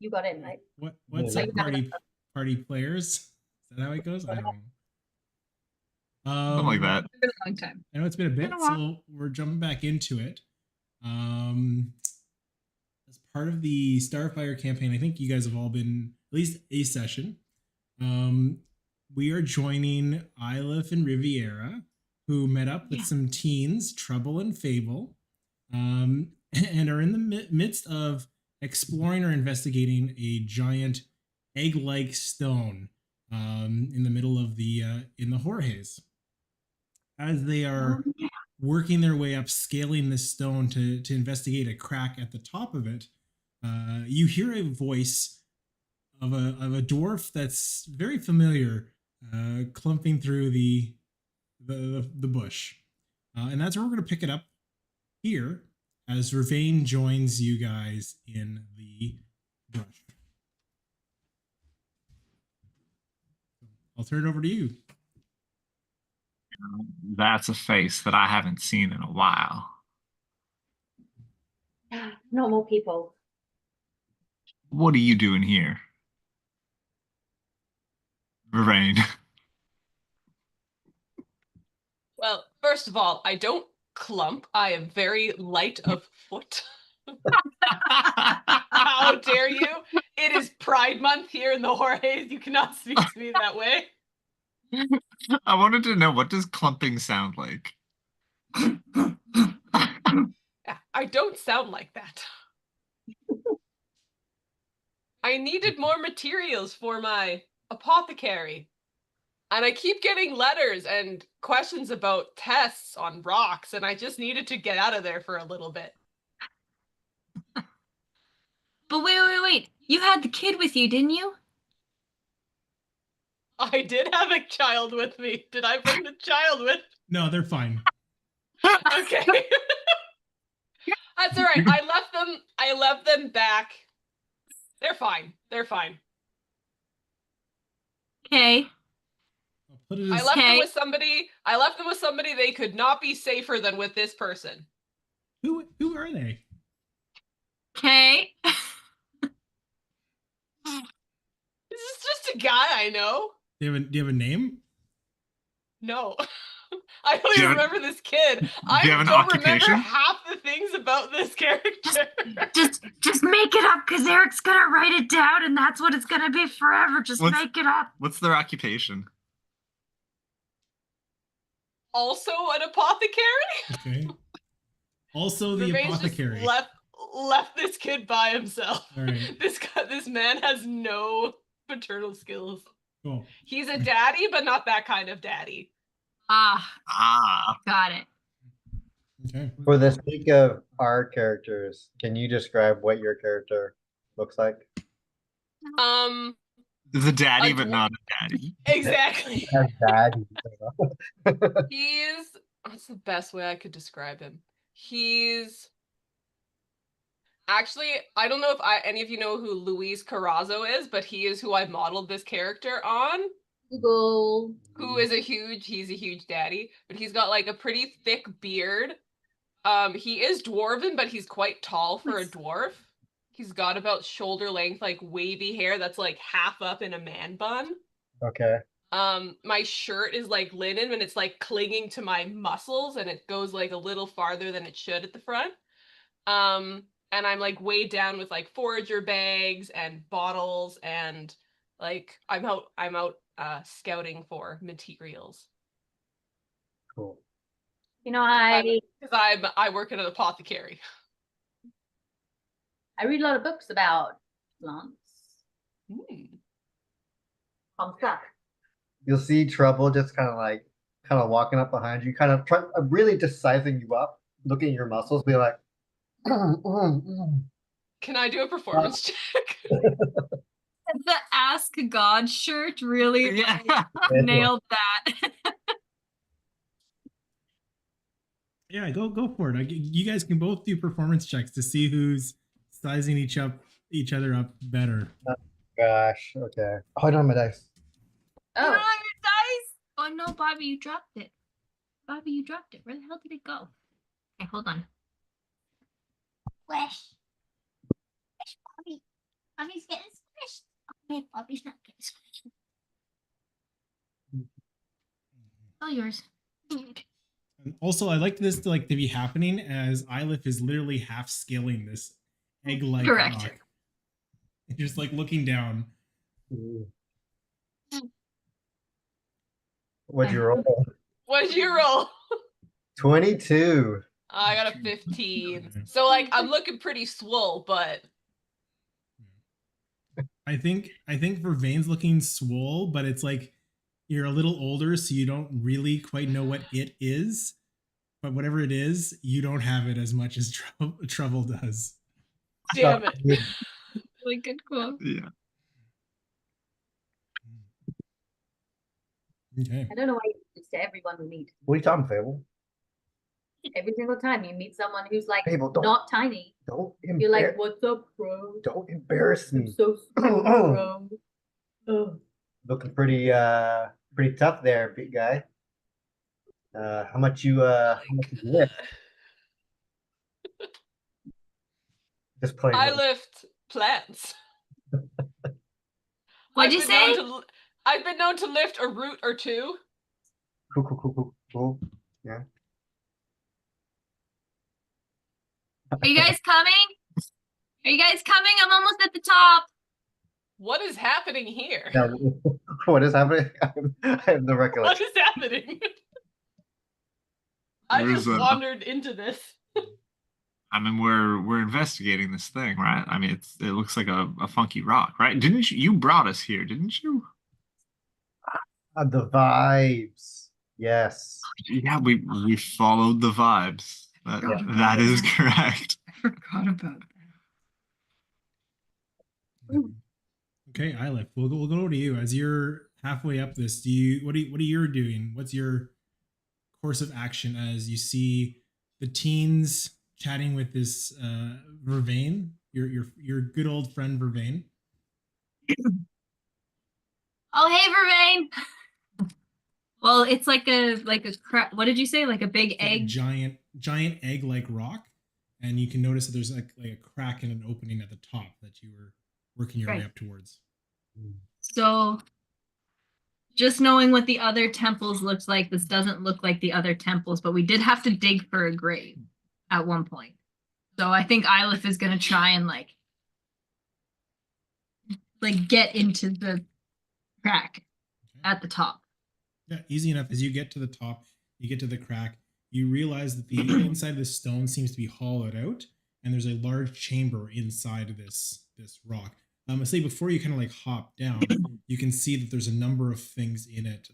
You got in, right? What's up, party players? Is that how it goes? I don't know. Something like that. It's been a long time. I know it's been a bit, so we're jumping back into it. As part of the Starfire campaign, I think you guys have all been at least a session. We are joining Ilif and Riviera, who met up with some teens, Trouble and Fable, and are in the midst of exploring or investigating a giant egg-like stone in the middle of the in the Jorges. As they are working their way up, scaling this stone to investigate a crack at the top of it, you hear a voice of a dwarf that's very familiar, clumping through the bush, and that's where we're going to pick it up here as Ravane joins you guys in the brush. I'll turn it over to you. That's a face that I haven't seen in a while. Normal people. What are you doing here? Ravane. Well, first of all, I don't clump. I am very light of foot. How dare you? It is Pride Month here in the Jorges. You cannot speak to me that way. I wanted to know, what does clumping sound like? I don't sound like that. I needed more materials for my apothecary. And I keep getting letters and questions about tests on rocks, and I just needed to get out of there for a little bit. But wait. You had the kid with you, didn't you? I did have a child with me. Did I bring the child with? No, they're fine. Okay. That's all right. I left them back. They're fine. They're fine. Okay. I left them with somebody. I left them with somebody they could not be safer than with this person. Who are they? Okay. This is just a guy I know. Do you have a name? No. I don't even remember this kid. I don't remember half the things about this character. Just make it up, because Eric's gonna write it down, and that's what it's gonna be forever. Just make it up. What's their occupation? Also an apothecary. Okay. Also the apothecary. Just left this kid by himself. All right. This man has no paternal skills. Cool. He's a daddy, but not that kind of daddy. Got it. Okay. For the sake of our characters, can you describe what your character looks like? The daddy, but not a daddy. Exactly. Daddy. What's the best way I could describe him? He's actually, I don't know if any of you know who Luis Carrazzo is, but he is who I modeled this character on. Google. He's a huge daddy, but he's got like a pretty thick beard. He is dwarven, but he's quite tall for a dwarf. He's got about shoulder length, like wavy hair that's like half up in a man bun. Okay. My shirt is like linen and it's like clinging to my muscles and it goes like a little farther than it should at the front. And I'm like weighed down with like forager bags and bottles and like I'm out scouting for materials. Cool. You know, I work at an apothecary. I read a lot of books about plants. Fun stuff. You'll see Trouble just kind of walking up behind you, kind of really just sizing you up, looking at your muscles, be like, Can I do a performance check? The Ask God shirt really nailed that. Yeah, go for it. You guys can both do performance checks to see who's sizing each other up better. Oh, gosh. Okay. Hold on my dice. Oh, your dice! Oh no, Bobby, you dropped it. Where the hell did it go? Okay, hold on. Wish, Bobby. Bobby's getting squished. Okay, Bobby's not getting squished. All yours. And also, I like this to be happening as Ilif is literally half scaling this egg-like Correct. rock. Just like looking down. What'd you roll? What'd you roll? 22. I got a 15. So like I'm looking pretty swole, but I think Vervain's looking swole, but it's like you're a little older, so you don't really quite know what it is. But whatever it is, you don't have it as much as Trouble does. damn it. Really good quote. Yeah. Okay. I don't know why you do this to everyone we meet. What are you talking, Fable? Every single time you meet someone who's like Fable, don't- not tiny, Don't you're like, embarrass. "What's up, bro? Don't embarrass I'm me. so small, bro." Oh. Looking pretty tough there, big guy. How much you lift? Just playing. I lift plants. What'd you say? I've been known to lift a root or two. Cool. Yeah. Are you guys coming? Are you guys coming? I'm almost at the top. What is happening here? Now, what is happening? I have no What recollection. is happening? I There's just a- wandered into this. I mean, we're investigating this thing, right? I mean, it looks like a funky rock, right? Didn't you brought us here? Didn't you? The vibes. Yes. Yeah, we followed the vibes. That is correct. I forgot about that. Okay, Ilif, we'll go over to you as you're halfway up this. What are you doing? What's your course of action as you see the teens chatting with this Vervain, your good old friend Vervain? Oh, hey, Vervain. Well, it's like a what did you say? Like a big It's like a egg? giant egg-like rock, and you can notice that there's like a crack and an opening at the top that you were working your way Right. up towards. So, just knowing what the other temples looked like, this doesn't look like the other temples, but we did have to dig for a grave at one point. So I think Ilif is gonna try and like get into the crack at the top. Yeah, easy enough. As you get to the top, you get to the crack, you realize that the inside of the stone seems to be hollowed out, and there's a large chamber inside of this rock. I say before you kind of like hop down, you can see that there's a number of things in it,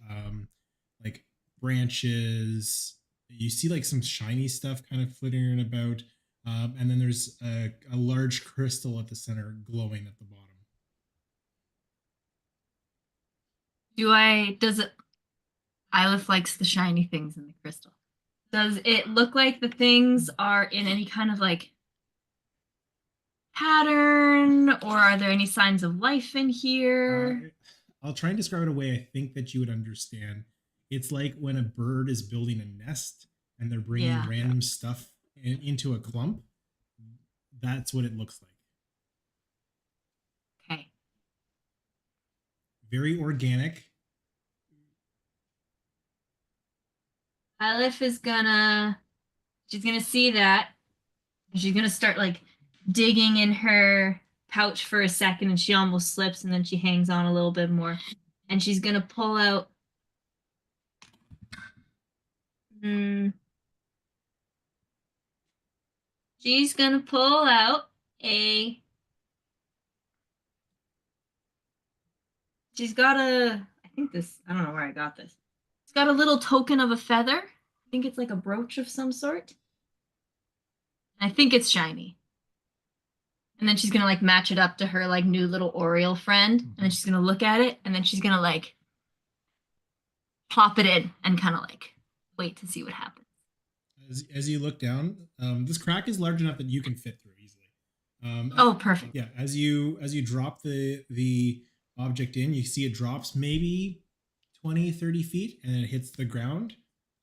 like branches. You see like some shiny stuff kind of flittering about, and then there's a large crystal at the center glowing at the bottom. Ilif likes the shiny things in the crystal. Does it look like the things are in any kind of like pattern, or are there any signs of life in here? I'll try and describe it a way I think that you would understand. It's like when a bird is building a nest and they're bringing random stuff into a clump. That's what it looks like. Okay. Very organic. Ilif is she's gonna see that. She's gonna start like digging in her pouch for a second, and she almost slips, and then she hangs on a little bit more, and she's gonna pull out she's gonna pull out she's got I don't know where I got this. It's got a little token of a feather. I think it's like a brooch of some sort. I think it's shiny. And then she's gonna like match it up to her like new little Oriole friend, and then she's gonna look at it, and then she's gonna like plop it in and kind of like wait to see what happens. As you look down, this crack is large enough that you can fit through easily. Oh, perfect. Yeah, as you drop the object in, you see it drops maybe 20-30 feet, and then it hits the ground.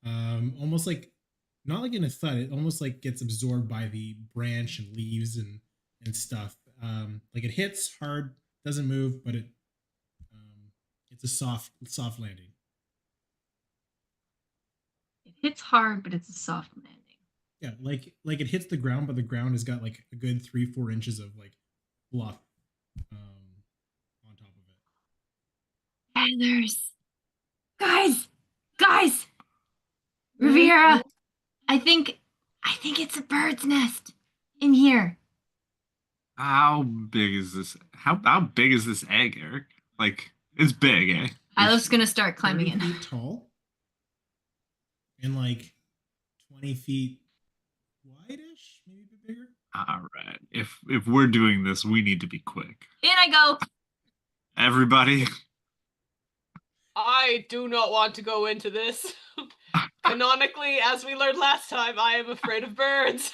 Almost like, not like in a thud, it almost like gets absorbed by the branch and leaves and stuff. Like it hits hard, doesn't move, but it's a soft landing. It hits hard, but it's a soft landing. Yeah, like it hits the ground, but the ground has got like a good 3-4 inches of like fluff on top of it. Feathers. Guys, Riviera. I think it's a bird's nest in here. How big is this? How big is this egg, Eric? Like, it's big, eh? Ilef's gonna start climbing 30 in. feet tall and like 20 feet wide-ish, maybe a bit bigger. All right. If we're doing this, we need to be quick. In I go. Everybody. I do not want to go into this. Canonically, as we learned last time, I am afraid of birds.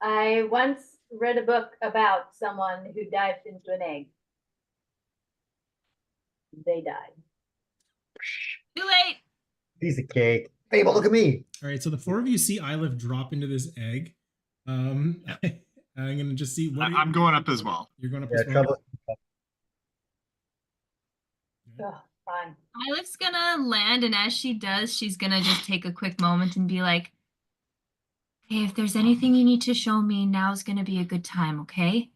I once read a book about someone who dived into an egg. They died. Too late. Piece of cake. Fable, look at me. All right, so the 4 of you see Ilef drop into this egg. I'm gonna just see what I'm going up as well. you're going up Yeah, as well. trouble. Ugh, fine. Ilef's gonna land, and as she does, she's gonna just take a quick moment and be like, "Hey, if there's anything you need to show me, now's gonna be a good time, okay?"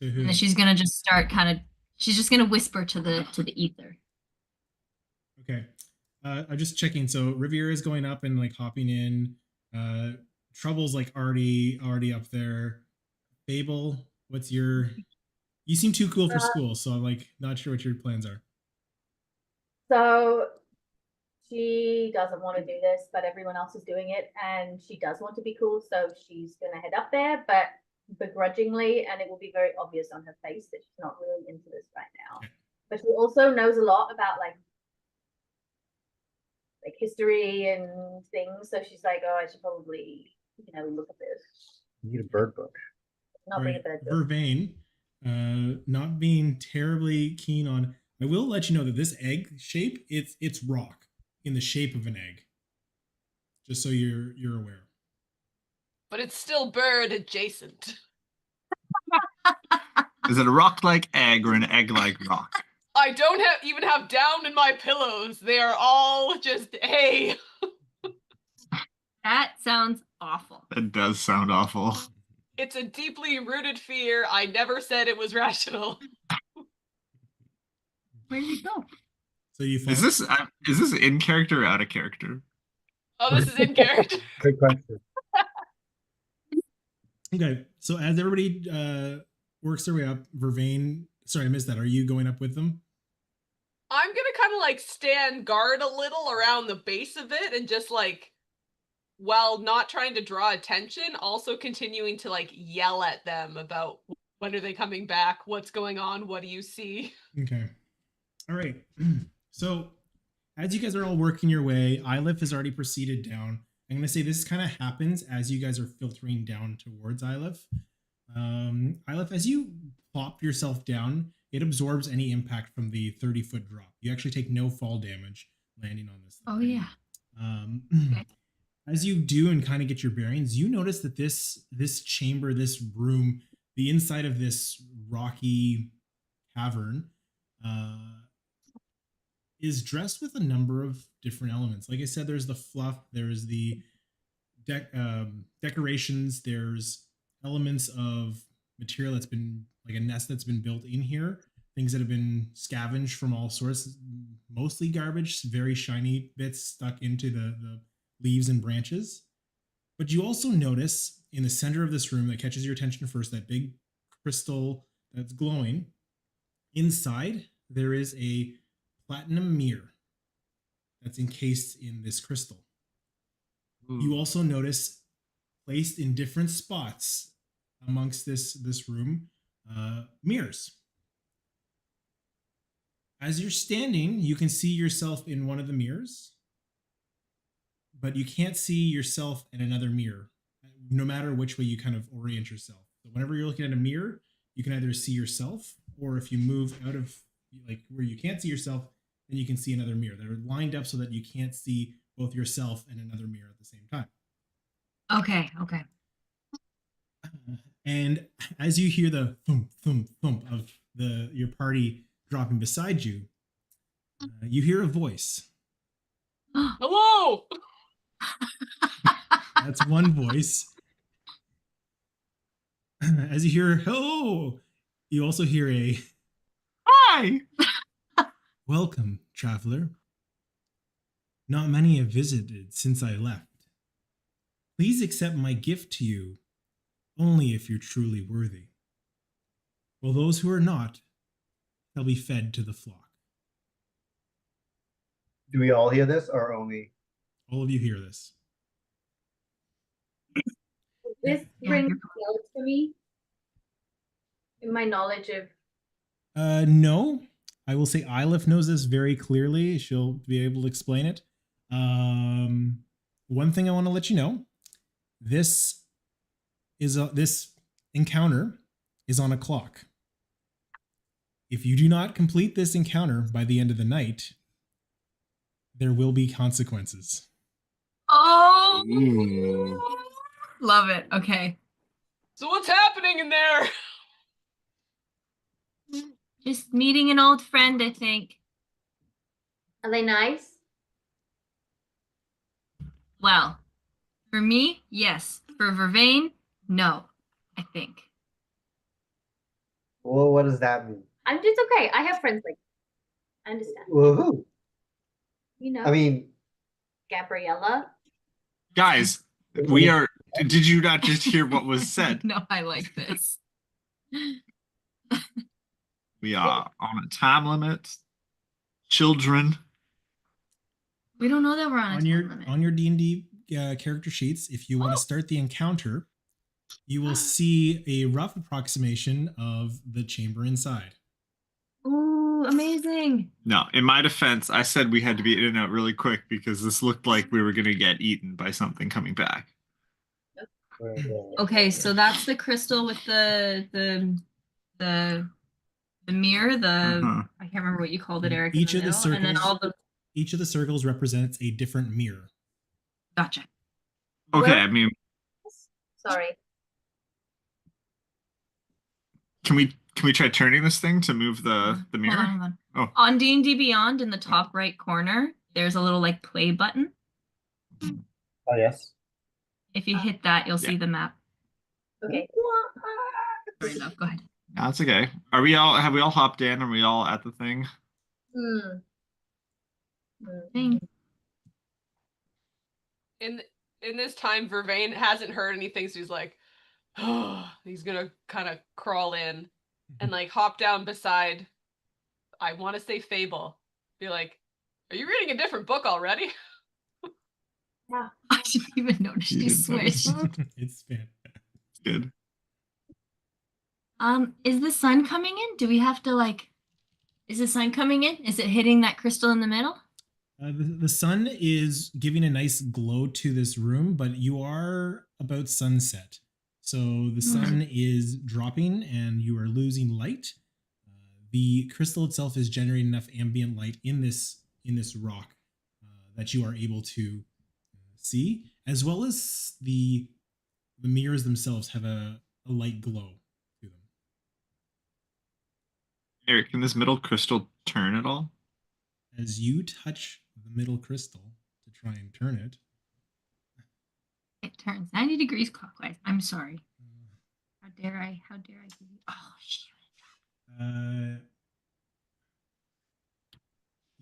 To who? And then she's gonna just start she's just gonna whisper to the ether. Okay. I'm just checking. So Riviera is going up and like hopping in. Trouble's like already up there. Fable, what's your? You seem too cool for school, so I'm like not sure what your plans are. So she doesn't want to do this, but everyone else is doing it, and she does want to be cool, so she's gonna head up there, but begrudgingly, and it will be very obvious on her face that she's not really into this right now. Okay. But she also knows a lot about like history and things, so she's like, oh, I should probably, look at this. You need a bird book. Not being a bad book. Vervain, not being terribly keen on. I will let you know that this egg shape, it's rock in the shape of an egg. Just so you're aware. But it's still bird adjacent. Is it a rock-like egg or an egg-like rock? I don't even have down in my pillows. They are all just hay. That sounds awful. That does sound awful. It's a deeply rooted fear. I never said it was rational. Where did you go? So you Is this in character or out of character? Oh, this is in character. Good question. Okay, so as everybody works their way up, Vervain. Sorry, I missed that. Are you going up with them? I'm gonna kind of like stand guard a little around the base of it and just like, while not trying to draw attention, also continuing to like yell at them about when are they coming back, what's going on, what do you see? Okay. All right. So as you guys are all working your way, Ilef has already proceeded down. I'm going to say this kind of happens as you guys are filtering down towards Ilef. Ilef, as you plop yourself down, it absorbs any impact from the 30-foot drop. You actually take no fall damage landing on this thing. Oh yeah. Okay. As you do and kind of get your bearings, you notice that this chamber, this room, the inside of this rocky cavern, is dressed with a number of different elements. Like I said, there's the fluff, there's the decorations, there's elements of material that's been like a nest that's been built in here, things that have been scavenged from all sorts, mostly garbage, very shiny bits stuck into the leaves and branches. But you also notice in the center of this room that catches your attention first, that big crystal that's glowing. Inside, there is a platinum mirror that's encased in this crystal. Ooh. You also notice placed in different spots amongst this room, mirrors. As you're standing, you can see yourself in one of the mirrors, but you can't see yourself in another mirror, no matter which way you kind of orient yourself. So whenever you're looking at a mirror, you can either see yourself, or if you move out of like where you can't see yourself, then you can see another mirror. They're lined up so that you can't see both yourself and another mirror at the same time. Okay. And as you hear the thump, thump, thump of your party dropping beside you, you hear a voice. Hello. That's one voice. As you hear hello, you also hear a Hi. welcome, traveler. Not many have visited since I left. Please accept my gift to you only if you're truly worthy. While those who are not shall be fed to the flock. Do we all hear this or only? All of you hear this. This Yeah, rings you're- bells to me. In my knowledge of No, I will say Ilif knows this very clearly. She'll be able to explain it. One thing I want to let you know: this encounter is on a clock. If you do not complete this encounter by the end of the night, there will be consequences. Oh, Ooh. love it. Okay. So what's happening in there? Just meeting an old friend, I think. are they nice? Well, for me, yes. For Vervain, no, I think. Well, what does that mean? I'm just okay. I have friends like I understand. Woohoo! You know, I mean, Gabriella. Guys, we are. Did you not just hear what was said? No, I like this. We are on a time limit. Children. We don't know that we're on a On time your limit. on your D&D character sheets, if you want to start the encounter, you will see a rough approximation of the chamber inside. Ooh, amazing. No, in my defense, I said we had to be in and out really quick because this looked like we were going to get eaten by something coming back. Okay, so that's the crystal with the mirror, Uh-huh. I can't remember what you called it, Eric. Each in of the middle, and then circles- all the Each of the circles represents a different mirror. gotcha. Okay, Where- I mean, Sorry. can we try turning this thing to move the Hold on, mirror? hold on. Oh. On D&D Beyond, in the top right corner, there's a little like play button. oh yes. If you hit that, you'll Yeah. see the map. Okay. Sorry, love. Go ahead. That's okay. Are we all? Have we all hopped in? Are we all at the thing? Hmm. Thing. In this time, Vervain hasn't heard anything, so he's like, oh, he's gonna kind of crawl in and like hop down beside. I want to say Fable. Be like, are you reading a different book already? I didn't even notice You you didn't notice switched. that? It's fan. Good. Is the sun coming in? Do we have to like? Is the sun coming in? Is it hitting that crystal in the middle? The sun is giving a nice glow to this room, but you are about sunset. So the sun is dropping and you are losing light. The crystal itself is generating enough ambient light in this rock that you are able to see, as well as the mirrors themselves have a light glow to them. Eric, can this middle crystal turn at all? As you touch the middle crystal to try and turn it, It turns 90 degrees clockwise. I'm sorry. How dare I? How dare I? Give you... Oh shit.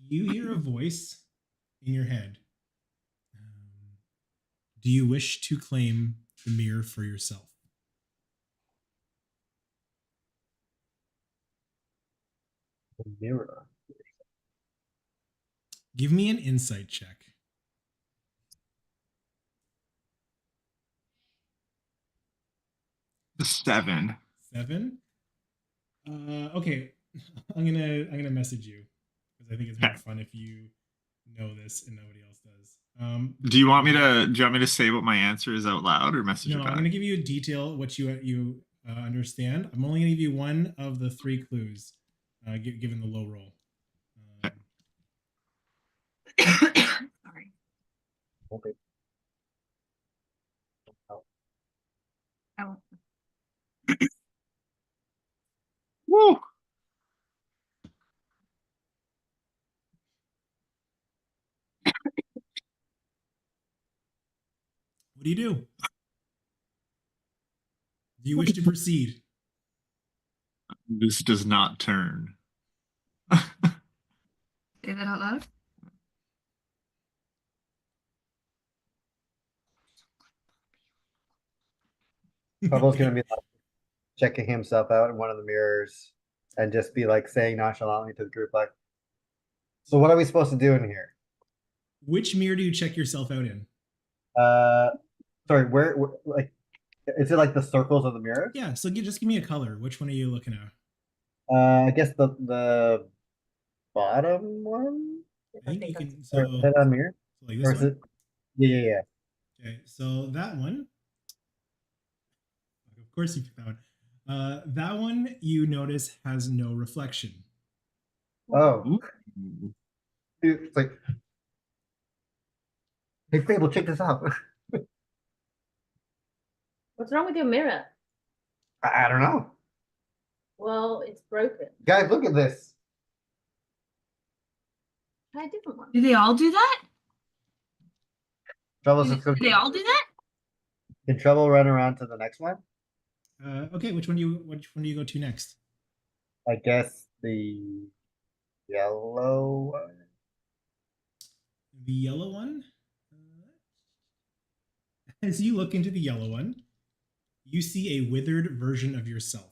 You hear a voice in your head. Do you wish to claim the mirror for yourself? The mirror. Give me an insight check. The 7. 7. Okay, I'm gonna message you because I think it's more Okay. fun if you know this and nobody else does. Do you want me to say what my answer is out loud or message No, it I'm back? gonna give you a detail what you understand. I'm only gonna give you one of the 3 clues, given the low roll. Okay. Sorry. Okay. Oh. Woo! What do you do? Do you wish to proceed? This does not turn. Say that out loud. Trouble's gonna be like checking himself out in one of the mirrors and just be like saying nonchalantly to the group like, so what are we supposed to do in here? Which mirror do you check yourself out in? Sorry, where like is it like the circles of the mirrors? Yeah, so just give me a color. Which one are you looking at? I guess the bottom one? I think you can. Or So, is that a mirror? like Or this is one. it? Yeah. Okay, so that one. Of course, you picked that one. That one you notice has no reflection. Oh, Ooh. it's like, hey Fable, check this out. What's wrong with your mirror? I don't know. Well, it's broken. Guys, look at this. Try a different one. Do they all do that? Trouble's Do just gonna they all do that? Can Trouble run around to the next one? Okay, which one do you go to next? I guess the yellow one. The yellow one. As you look into the yellow one, you see a withered version of yourself.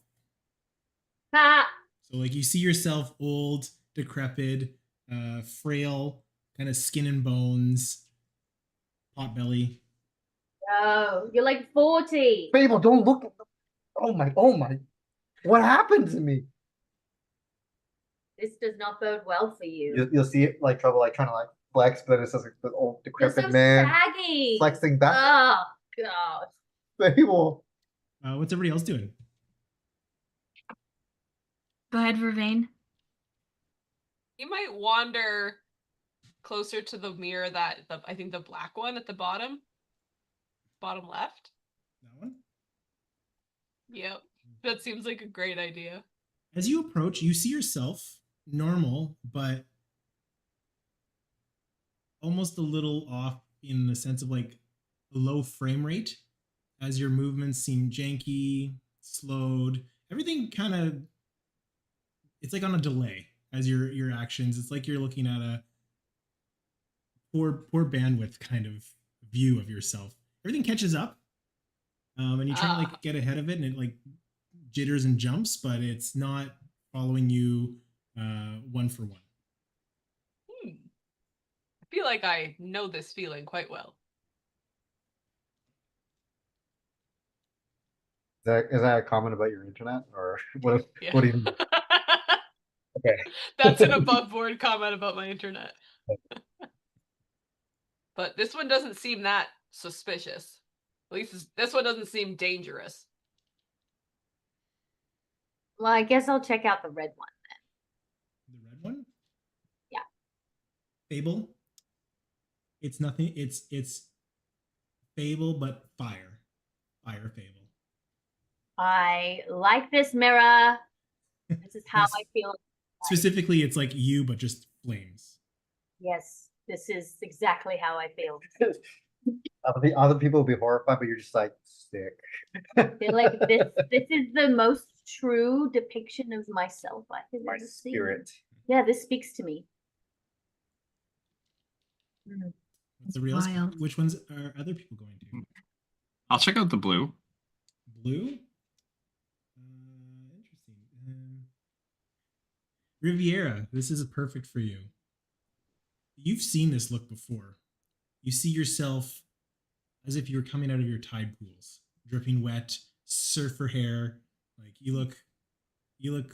Ha! So, like, you see yourself old, decrepit, frail, kind of skin and bones, pot belly. Oh, you're like 40. Fable, don't look at oh my, what happened to me? This does not bode well for you. You'll see it like Trouble like trying to like flex, but it's just like the old You're decrepit so man saggy. flexing back. Oh, God. Fable. What's everybody else doing? Go ahead, Vervain. You might wander closer to the mirror I think the black one at the bottom left. That one? Yep. That seems like a great idea. As you approach, you see yourself normal, but almost a little off in the sense of like a low frame rate, as your movements seem janky, slowed. Everything kind of, it's like on a delay as your actions. It's like you're looking at a poor bandwidth kind of view of yourself. Everything catches up, and you try to like get ahead of it, and it like jitters and jumps, but it's not following you one for one. I feel like I know this feeling quite well. Is that a comment about your internet or what? Yeah. What do you mean? Okay. That's an above board comment about my internet. But this one doesn't seem that suspicious. At least this one doesn't seem dangerous. Well, I guess I'll check out the red one. The red one? Yeah. Fable. It's nothing. It's Fable, but fire. Fire Fable. I like this mirror. This is how Yes. I feel. Specifically, it's like you, but just flames. Yes, this is exactly how I feel. The other people will be horrified, but you're just like sick. I feel like this is the most true depiction of myself I have My ever seen. spirit. Yeah, this speaks to me. What's everybody else? Wild. Which ones are other people going to? I'll check out the blue. Blue. Interesting. Riviera, this is perfect for you. You've seen this look before. You see yourself as if you were coming out of your tide pools, dripping wet, surfer hair. Like you look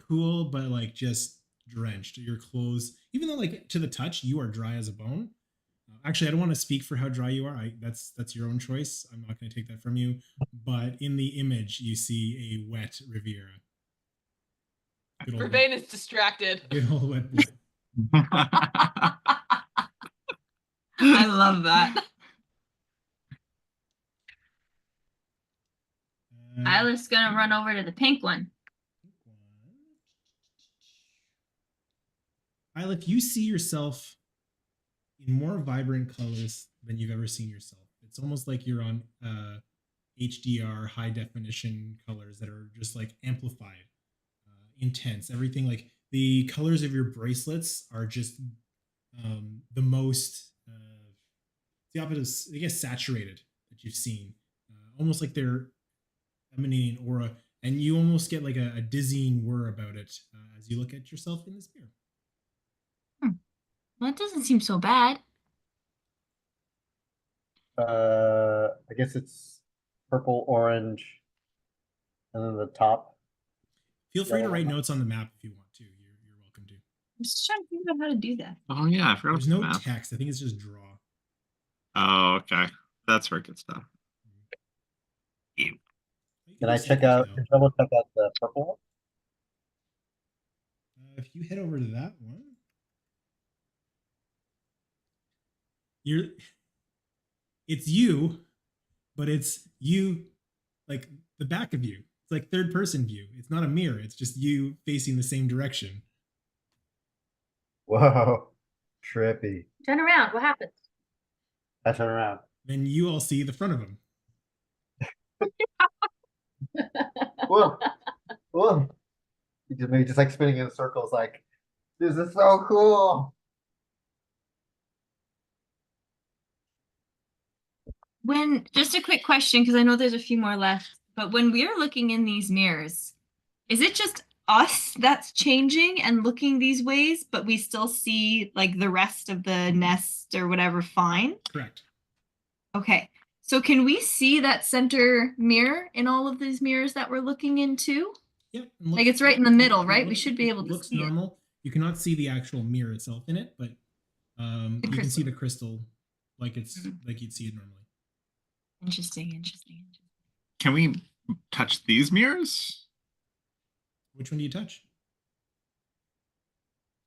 cool, but like just drenched. Your clothes, even though like to the touch you are dry as a bone. Actually, I don't want to speak for how dry you are. That's your own choice. I'm not going to take that from you. But in the image, you see a wet Riviera. Good old Vervain is distracted. Good old wet blue. I love that. Isla's gonna run over to the pink one. Isla, you see yourself in more vibrant colors than you've ever seen yourself. It's almost like you're on HDR, high definition colors that are just like amplified, intense. Everything, like the colors of your bracelets are just the most, the opposite, I guess, saturated that you've seen. Almost like they're emanating aura, and you almost get like a dizzying whir about it as you look at yourself in this mirror. Well, that doesn't seem so bad. I guess it's purple, orange, and then the top. Feel free to Yellow write one. notes on the map if you want to. You're welcome to. I'm just trying to think about how to do that. Oh yeah, I forgot There's about no the map. text. I think it's just draw. Oh, okay. That's where it gets stuff. You Can I just check look out? at Can double check out the purple one? if you head over to that one, it's you, but it's you, like the back of you. It's like third person view. It's not a mirror. It's just you facing the same direction. Whoa, trippy. Turn around. What happens? I turn around. Then you all see the front of him. Whoa, whoa. You just maybe just like spinning in circles, like this is so cool. When just a quick question, because I know there's a few more left, but when we're looking in these mirrors, is it just us that's changing and looking these ways, but we still see like the rest of the nest or whatever fine? Correct. Okay. So can we see that center mirror in all of these mirrors that we're looking into? Yep. Like it's right in the middle, right? We should be able to looks see normal. You cannot see the actual mirror itself in it, but you can see the crystal like it's like you'd see it normally. Interesting. Can we touch these mirrors? Which one do you touch?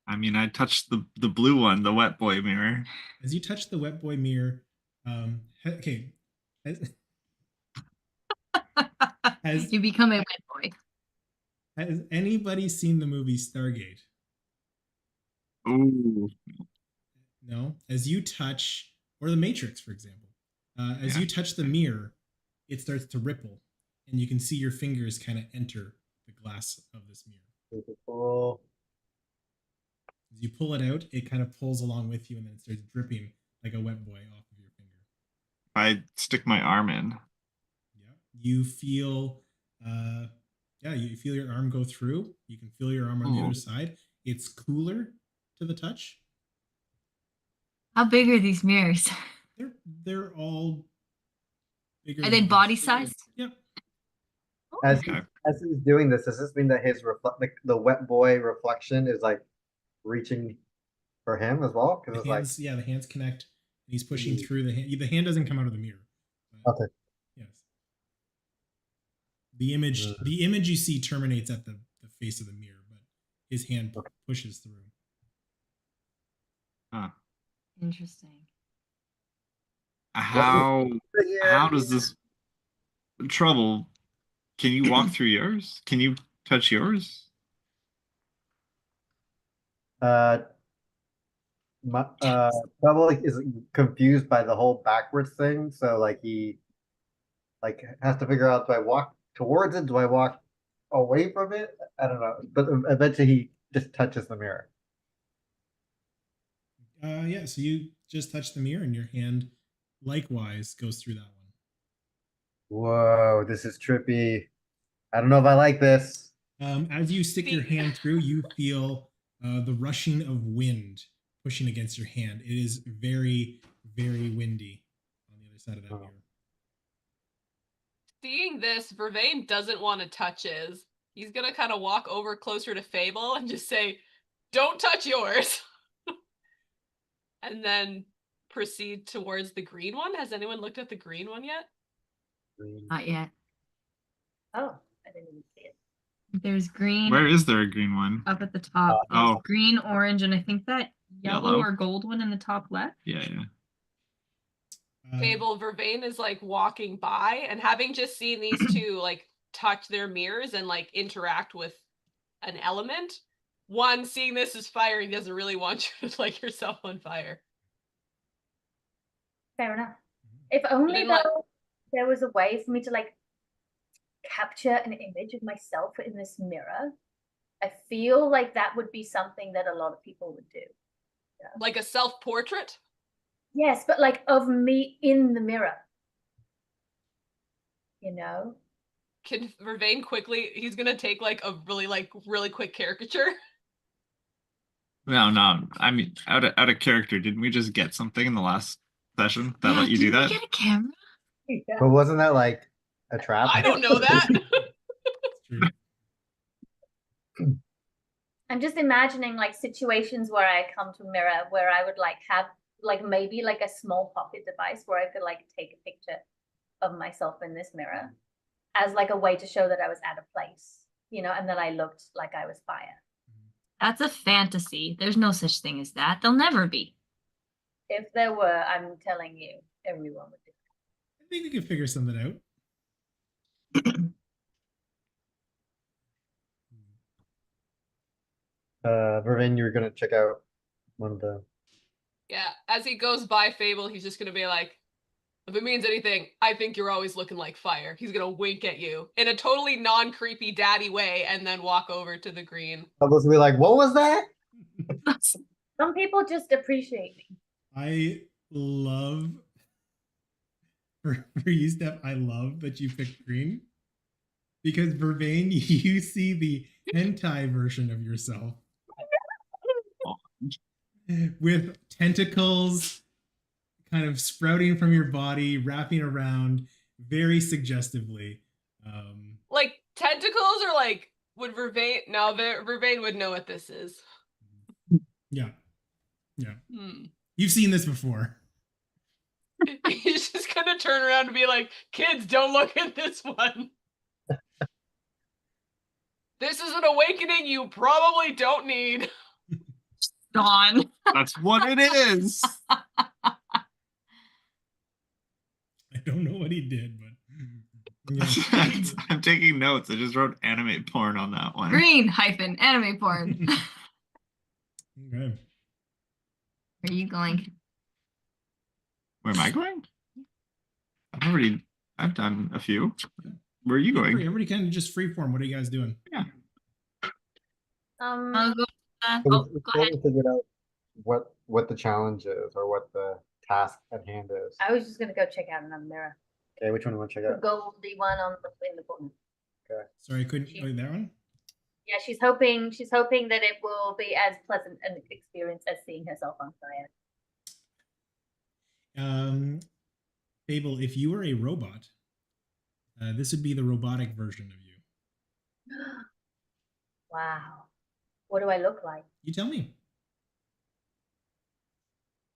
I mean, I touched the blue one, the wet boy mirror. As you touch the wet boy mirror, okay. You become a wet boy. Has anybody seen the movie Stargate? Ooh. No. As you touch, or The Matrix, for example, as you touch the mirror, it starts to ripple, and you can see your fingers kind of enter the glass of this mirror. Super cool. As you pull it out, it kind of pulls along with you, and then it starts dripping like a wet boy off of your finger. I stick my arm in. Yeah. You feel, you feel your arm go through. You can feel your arm on the other side. It's cooler to the touch. How big are these mirrors? They're all bigger. Are they body sized? Yep. As Okay. as he's doing this, does this mean that his like the wet boy reflection is like reaching for him as well? Because The it's like hands, the hands connect, and he's pushing through the hand. The hand doesn't come out of the mirror. okay. Yes. The image you see terminates at the face of the mirror, but his hand pushes through. Huh. Interesting. How does this trouble? Can you walk through yours? Can you touch yours? Trouble is confused by the whole backwards thing, so like he like has to figure out, do I walk towards it? Do I walk away from it? I don't know. But eventually he just touches the mirror. Yeah, so you just touch the mirror and your hand likewise goes through that one. Whoa, this is trippy. I don't know if I like this. As you stick your hand through, you feel the rushing of wind pushing against your hand. It is very, very windy on the other side of that mirror. Seeing this, Vervain doesn't want to touch his. He's going to kind of walk over closer to Fable and just say, "Don't touch yours." And then proceed towards the green one. Has anyone looked at the green one yet? Not yet. Oh, I didn't even see it. There's green Where is there a green one? up at the top. There's Oh. green, orange, and I think that yellow Yellow. or gold one in the top left. Yeah. Fable, Vervain is like walking by, and having just seen these two like touch their mirrors and like interact with an element, one, seeing this as fire, he doesn't really want you to light yourself on fire. Fair enough. If only didn't let- though there was a way for me to like capture an image of myself in this mirror. I feel like that would be something that a lot of people would do. Like a self-portrait? Yes, but like of me in the mirror. You know? Can Vervain quickly, he's gonna take like a really quick caricature. No. I mean, out of character, didn't we just get something in the last session that let you do didn't that? we get a camera? Yeah. But wasn't that like a trap? I don't know that. It's true. I'm just imagining like situations where I come to a mirror where I would like have like maybe like a small pocket device where I could like take a picture of myself in this mirror as like a way to show that I was at a place, you know, and that I looked like I was fire. That's a fantasy. There's no such thing as that. There'll never be. If there were, I'm telling you, everyone would do I think we could figure something out. Vervain, you were gonna check out one of the. Yeah, as he goes by Fable, he's just gonna be like, if it means anything, I think you're always looking like fire. He's gonna wink at you in a totally non-creepy daddy way and then walk over to the green. I was be like, what was that? Some people just appreciate me. I love for you, Steph. I love that you picked green because Vervain, you see the hentai version of yourself with tentacles kind of sprouting from your body, wrapping around very suggestively. Like tentacles or like would Vervain? No, Vervain would know what this is. Yeah. Hmm. You've seen this before. He's just gonna turn around and be like, kids, don't look at this one. This is an awakening you probably don't need. Dawn. That's what it is. I don't know what he did, but yeah. I'm taking notes. I just wrote anime porn on that one. Green-anime porn. Okay. Where are you going? Where am I going? I've done a few. Where are you going? Everybody kind of just freeform. What are you guys doing? Yeah. I'll go. So Oh, we go still ahead. haven't figured out what the challenge is or what the task at hand is. I was just gonna go check out another mirror. Okay, which one do you want to check The out? goldy one on in the corner. Sorry, I couldn't. Oh, that one. Yeah, she's hoping that it will be as pleasant an experience as seeing herself on fire. Fable, if you were a robot, this would be the robotic version of you. Wow. What do I look like? You tell me.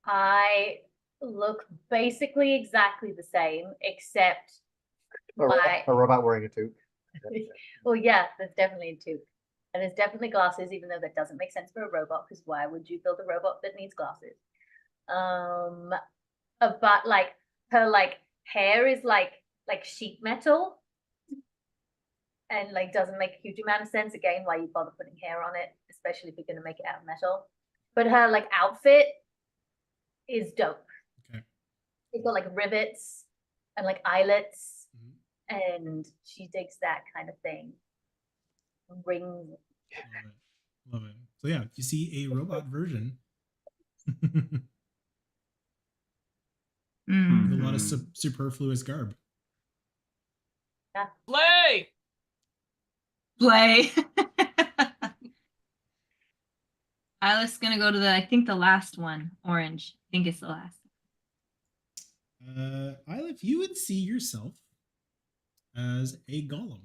I look basically exactly the same, except my A robot wearing a toque. well, yeah, there's definitely a tube. And there's definitely glasses, even though that doesn't make sense for a robot, because why would you build a robot that needs glasses? But like her like hair is like sheet metal. And like doesn't make a huge amount of sense. Again, why you bother putting hair on it, especially if you're gonna make it out of metal. But her like outfit is dope. Okay. It's got like rivets and like eyelets, and she digs that kind of thing. Rings. Love it. So yeah, you see a robot version Mm. with a lot of superfluous garb. Play! Play. Isla's gonna go to I think the last one, orange. I think it's the last. Ilif, you would see yourself as a golem,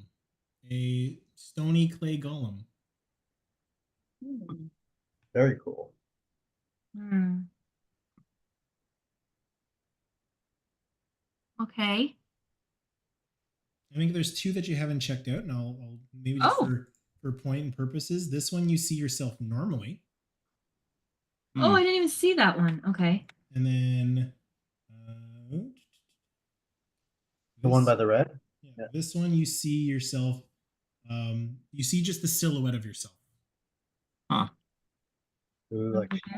a stony clay golem. Very cool. Hmm. Okay. I think there's two that you haven't checked out, and I'll maybe just for point and purposes. This one you see yourself normally, Oh, I didn't even see that one. Okay. and then The one by the red? yeah, this one you see yourself. You see just the silhouette of yourself. Huh. Ooh, like, Okay.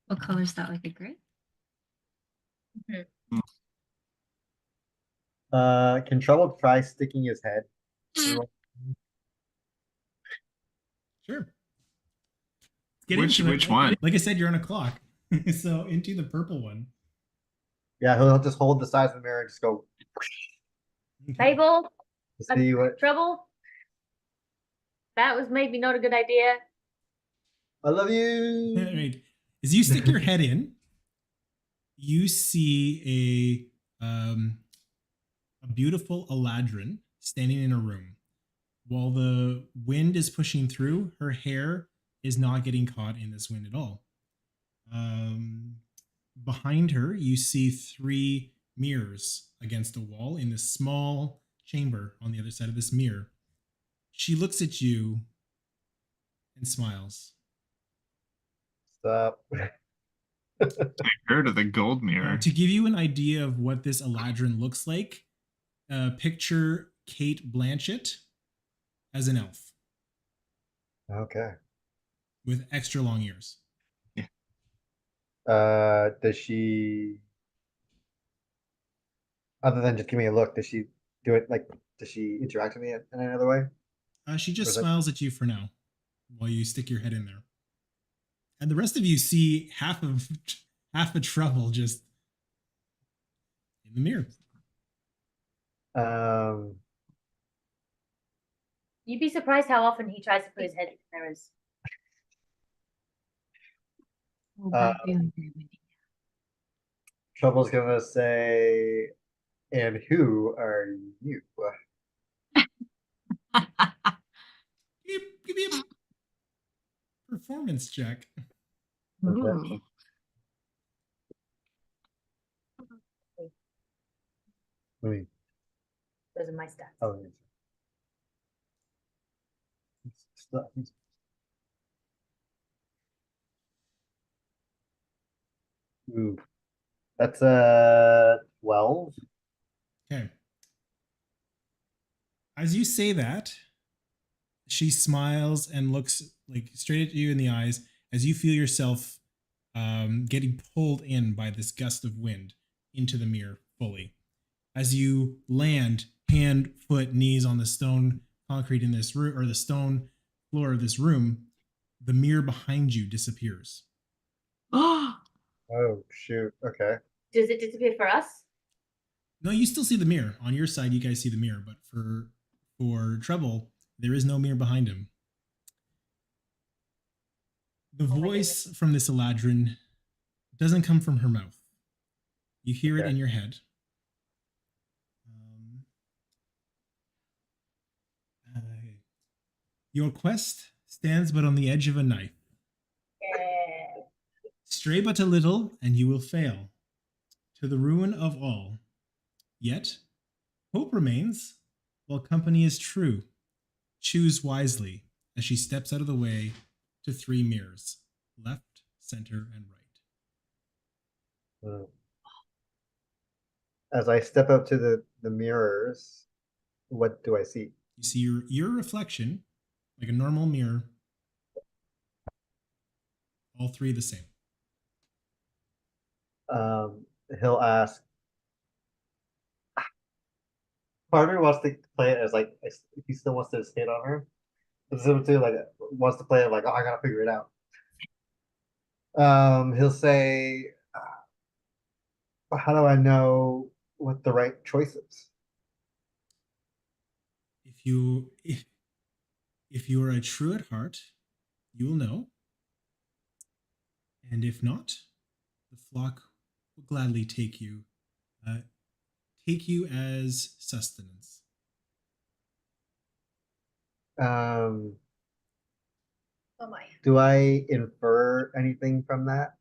What color is that? Like a gray? can Trouble try sticking his head? through- Sure. Get Which into it. one? Like I said, you're on a clock. So into the purple one. Yeah, he'll just hold the sides of the mirror and just go Okay. Fable, to see what. Trouble. That was maybe not a good idea. I love All you. right. As you stick your head in, you see a beautiful Eladrin standing in a room. While the wind is pushing through, her hair is not getting caught in this wind at all. Behind her, you see 3 mirrors against a wall in this small chamber on the other side of this mirror. She looks at you and smiles. Stop. Heard of the gold mirror. To give you an idea of what this Eladrin looks like, picture Kate Blanchett as an elf Okay. with extra long ears. Does she, other than just give me a look, does she do it like, does she interact with me in any other way? She just Or is that- smiles at you for now while you stick your head in there. And the rest of you see half a Trouble just in the mirror. You'd be surprised how often he tries to put his head in mirrors. Oh, God, feeling very windy. Trouble's gonna say, and who are you? Give me a performance check. Okay. Ooh. I mean, Those are my stats. oh, yes. Ooh, that's 12. Okay. As you say that, she smiles and looks like straight at you in the eyes as you feel yourself getting pulled in by this gust of wind into the mirror fully. As you land, hand, foot, knees on the stone concrete in this room or the stone floor of this room, the mirror behind you disappears. Oh, Oh shoot. Okay. Does it disappear for us? No, you still see the mirror. On your side, you guys see the mirror, but for Trouble, there is no mirror behind him. The Oh my voice from this Eladrin doesn't come from her mouth. You hear it Okay. in your head. Your quest stands but on the edge of a knife. Yeah. Stray but a little, and you will fail, to the ruin of all. Yet, hope remains, while company is true. Choose wisely, as she steps out of the way to 3 mirrors, left, center, and right. As I step up to the mirrors, what do I see? You see your reflection, like a normal mirror, all 3 the same. He'll ask. Part of me wants to play it as like he still wants to hit on her. But too like wants to play it like, oh, I gotta figure it out. He'll say, how do I know what the right choice is? If you are a true at heart, you will know. And if not, the flock will gladly take you as sustenance. Um, Oh my. do I infer anything from that?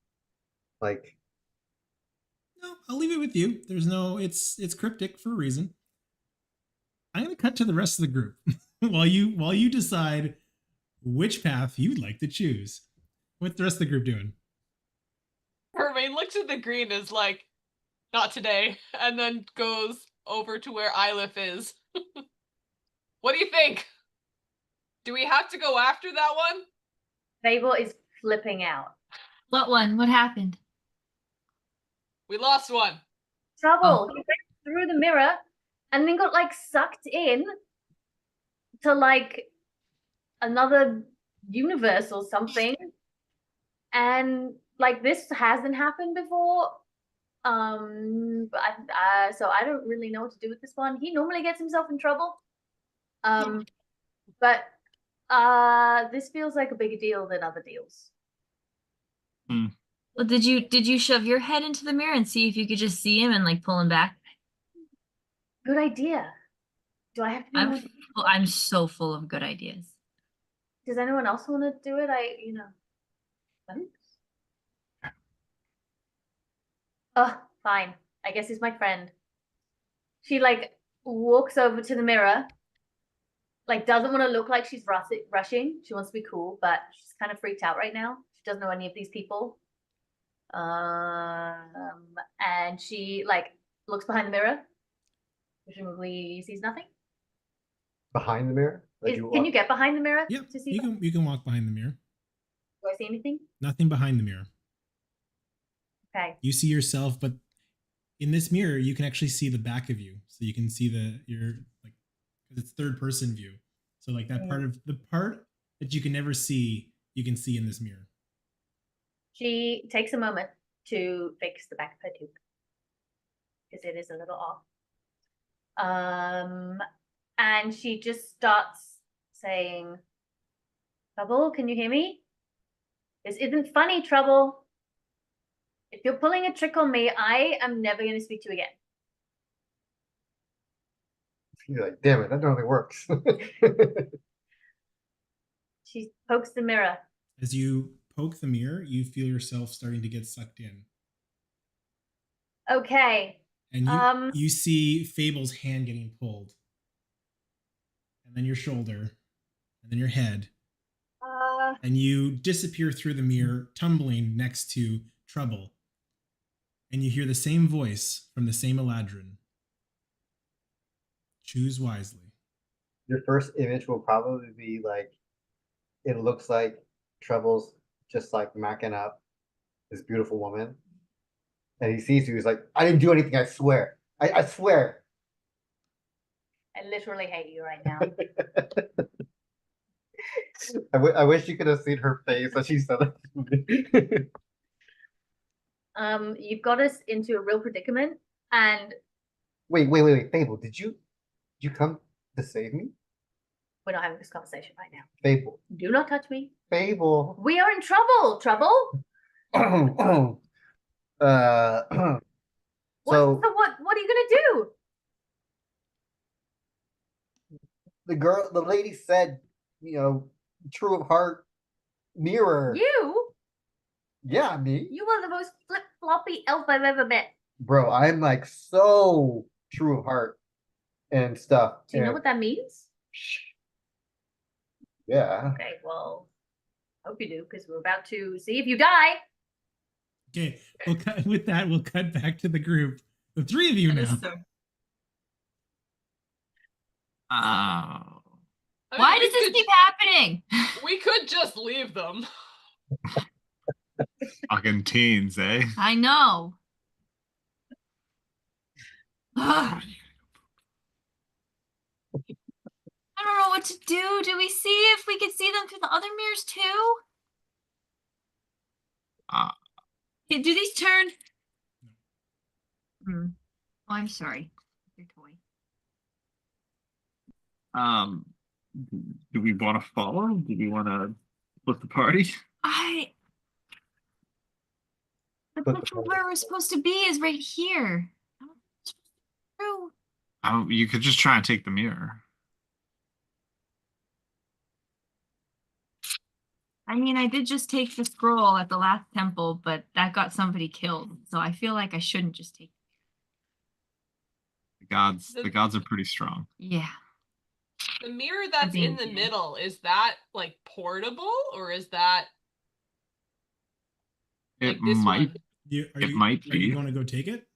Like, No, I'll leave it with you. There's no, it's cryptic for a reason. I'm gonna cut to the rest of the group while you decide which path you'd like to choose. What's the rest of the group doing? Hermaine looks at the green and is like, not today, and then goes over to where Ilif is. What do you think? Do we have to go after that one? Fable is flipping out. What one? What happened? We lost one. Trouble. He went through the mirror and then got like sucked in to like another universe or something. And like this hasn't happened before. But so I don't really know what to do with this one. He normally gets himself in trouble. But this feels like a bigger deal than other deals. Well, did you shove your head into the mirror and see if you could just see him and like pull him back? Good idea. Do I have to be more? I'm so full of good ideas. Does anyone else want to do it? Thanks. Oh, fine. I guess he's my friend. She like walks over to the mirror, like doesn't want to look like she's rushing. She wants to be cool, but she's kind of freaked out right now. She doesn't know any of these people. And she like looks behind the mirror. Presumably sees nothing. Behind the mirror? Can you get behind the mirror Yep, to see? you can walk behind the mirror. Do I see anything? Nothing behind the mirror. Okay. You see yourself, but in this mirror, you can actually see the back of you, so you can see your like, because it's third person view. So like that part that you can never see, you can see in this mirror. She takes a moment to fix the back of her tube because it is a little off. And she just starts saying, "Trouble, can you hear me? This isn't funny, Trouble. If you're pulling a trick on me, I am never going to speak to you again." You're like, damn it, that totally works. She pokes the mirror. As you poke the mirror, you feel yourself starting to get sucked in. Okay. And you see Fable's hand getting pulled. And then your shoulder. And then your head. And you disappear through the mirror, tumbling next to Trouble. And you hear the same voice from the same Eladrin. Choose wisely. Your first image will probably be like, it looks like Trouble's just like macking up this beautiful woman. And he sees you, he's like, I didn't do anything, I swear. I swear. I literally hate you right now. I wish you could have seen her face as she said that. You've got us into a real predicament, and Wait, Fable, did you come to save me? we're not having this conversation right now. Fable. Do not touch me. Fable. We are in trouble. Trouble. So What are you gonna do? the lady said, true of heart, mirror. You? Yeah, me. You are the most flip-floppy elf I've ever met. Bro, I'm like so true of heart and stuff. Do you know what that means? Yeah. Okay, well, hope you do, because we're about to see if you die. Okay, with that, we'll cut back to the group. The three of you now. Oh. Why does this keep happening? We could just leave them. Fucking teens, eh? I know. Ugh. I don't know what to do. Do we see if we could see them through the other mirrors too? Do these turn? Oh, I'm sorry. Your toy. Do we want to follow? Do we want to split the party? That's where we're supposed to be is right here. You could just try and take the mirror. I mean, I did just take the scroll at the last temple, but that got somebody killed. So I feel like I shouldn't just take The gods are pretty strong. Yeah. The mirror that's in the middle, is that like portable or is that It like this might. It might be. Are you going to go take it?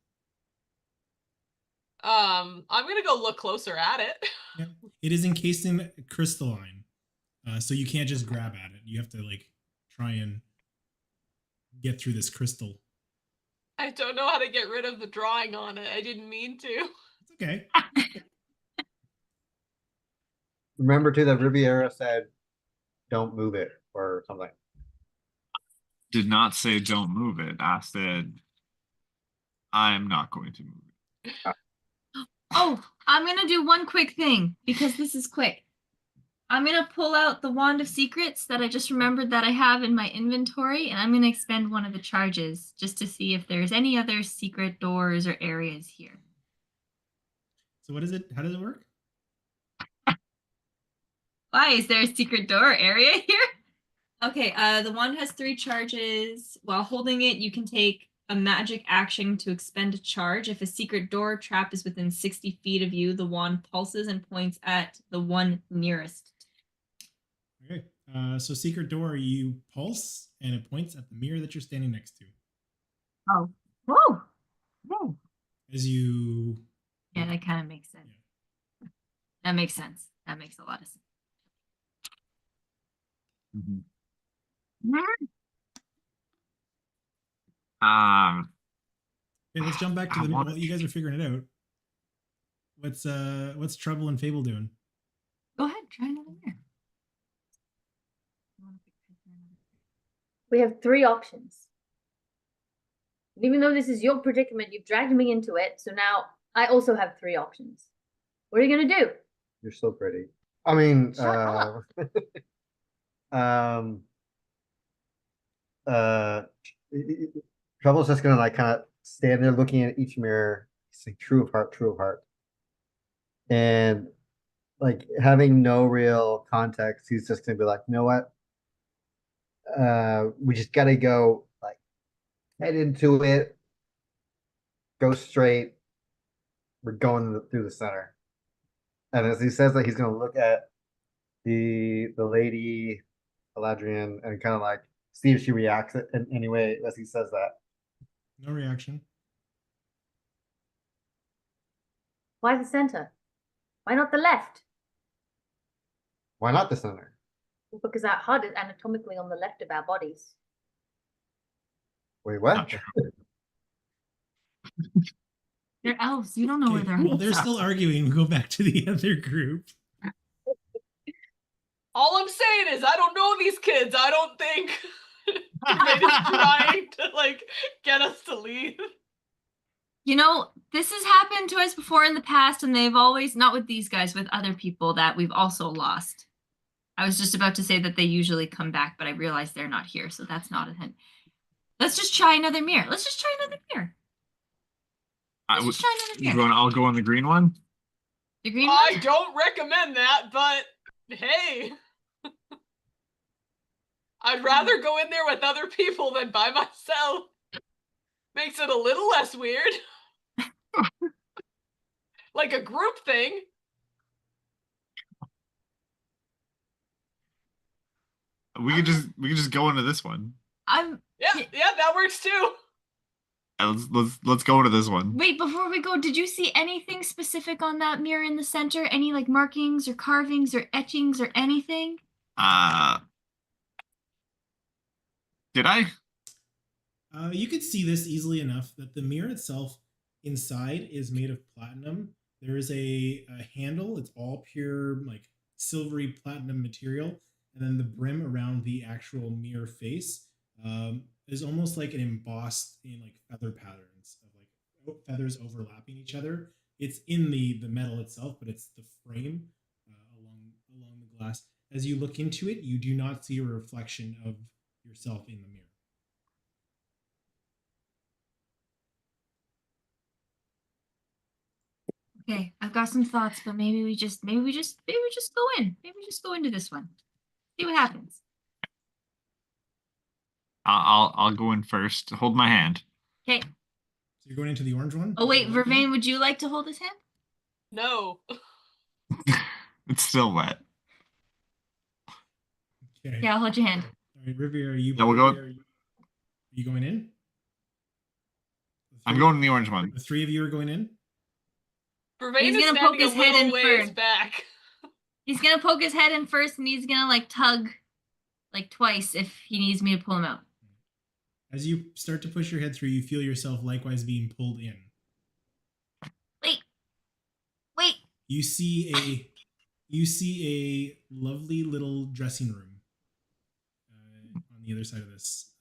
I'm gonna go look closer at it. Yeah. It is encased in crystalline, so you can't just grab at it. You have to like try and get through this crystal. I don't know how to get rid of the drawing on it. I didn't mean to. It's okay. Remember too that Riviera said, "Don't move it" or something. Did not say don't move it. I said I'm not going to move it. Oh, I'm gonna do one quick thing because this is quick. I'm gonna pull out the Wand of Secrets that I just remembered that I have in my inventory, and I'm gonna expend one of the charges just to see if there's any other secret doors or areas here. So what is it? How does it work? Why is there a secret door or area here? Okay, the wand has 3 charges. While holding it, you can take a magic action to expend a charge. If a secret door trap is within 60 feet of you, the wand pulses and points at the one nearest. Okay. So secret door, you pulse and it points at the mirror that you're standing next to. Oh. Whoa. Whoa. As you Yeah, that kind of makes sense. Yeah. That makes sense. That makes a lot of sense. Okay, let's jump back to I the want- well, you guys are figuring it out. What's Trouble and Fable doing? Go ahead, try another mirror. We have 3 options. And even though this is your predicament, you've dragged me into it. So now I also have 3 options. What are you gonna do? You're so pretty. I mean, Shut up. Trouble's just gonna like kind of stand there looking at each mirror, say true of heart. And like having no real context, he's just gonna be like, you know what? We just gotta go like head into it, go straight. We're going through the center. And as he says that, he's gonna look at the lady Eladrian and kind of like see if she reacts in any way as he says that. No reaction. Why the center? Why not the left? Why not the center? Well, because our heart is anatomically on the left of our bodies. Wait, what? Not true. They're elves. You don't know where Okay, they're well, they're still arguing. We'll go back to the other group. All I'm saying is I don't know these kids. I don't think they're just trying to like get us to leave. You know, this has happened to us before in the past, and they've always, not with these guys, with other people that we've also lost. I was just about to say that they usually come back, but I realized they're not here, so that's not a hint. Let's just try another mirror. Let's just try another mirror. Let's just try another mirror. I'll go on the green one. The green I one? don't recommend that, but hey. I'd rather go in there with other people than by myself. Makes it a little less weird. Like a group thing. We could just go into this one. Yeah, that works too. Let's go into this one. Wait, before we go, did you see anything specific on that mirror in the center? Any like markings or carvings or etchings or anything? Did I? You could see this easily enough that the mirror itself inside is made of platinum. There is a handle. It's all pure like silvery platinum material. And then the brim around the actual mirror face is almost like an embossed in like feather patterns of like feathers overlapping each other. It's in the metal itself, but it's the frame along the glass. As you look into it, you do not see a reflection of yourself in the mirror. Okay, I've got some thoughts, but maybe we just go in. Maybe we just go into this one. See what happens. I'll go in first. Hold my hand. Okay. So you're going into the orange one? Oh wait, Vervain, would you like to hold his hand? No. It's still wet. Okay. Yeah, I'll hold your hand. All right, Riviera, are you? Yeah, we'll go- Are you going in? I'm going in the orange one. The 3 of you are going in. Vervain He's is gonna standing poke his a head little in ways first. back. He's gonna poke his head in first, and he's gonna like tug, like twice if he needs me to pull him out. As you start to push your head through, you feel yourself likewise being pulled in. Wait. You see a lovely little dressing room on the other side of this.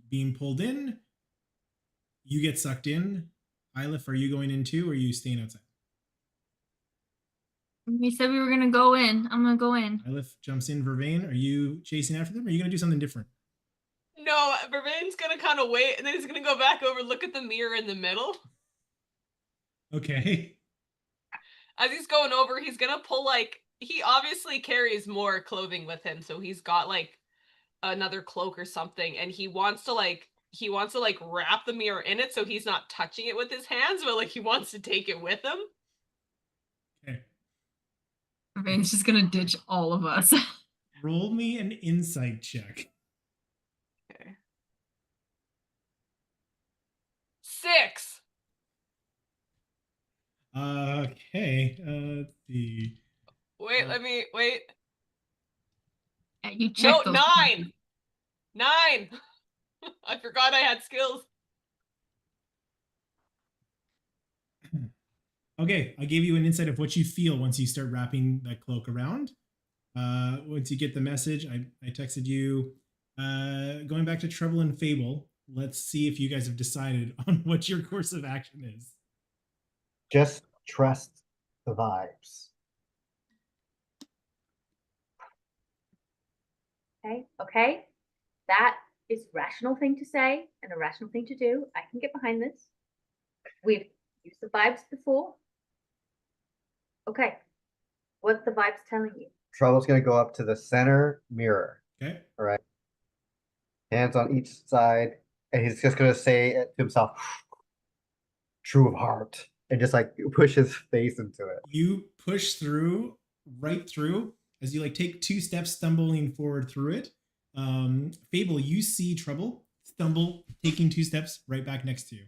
Being pulled in, you get sucked in. Ilif, are you going in too, or are you staying outside? We said we were gonna go in. I'm gonna go in. Ilif jumps in. Vervain, are you chasing after them, or are you going to do something different? No, Vervain's gonna kind of wait, and then he's gonna go back over, look at the mirror in the middle. Okay. As he's going over, he's gonna pull like he obviously carries more clothing with him, so he's got like another cloak or something, and he wants to wrap the mirror in it so he's not touching it with his hands, but like he wants to take it with him. Okay. Vane's just gonna ditch all of us. Roll me an insight check. Okay. 6. Okay. Let's see. Wait, let me wait. Yeah, you No, checked those. 9. 9. I forgot I had skills. Okay, I gave you an insight of what you feel once you start wrapping that cloak around. Once you get the message, I texted you. Going back to Trouble and Fable, let's see if you guys have decided on what your course of action is. Just trust the vibes. Okay. That is a rational thing to say and a rational thing to do. I can get behind this. We've used the vibes before. Okay. What's the vibes telling you? Trouble's gonna go up to the center mirror. Okay. All right. Hands on each side, and he's just gonna say it to himself, "True of heart," and just like push his face into it. You push through, right through, as you like take 2 steps, stumbling forward through it. Fable, you see Trouble stumble, taking 2 steps right back next to you.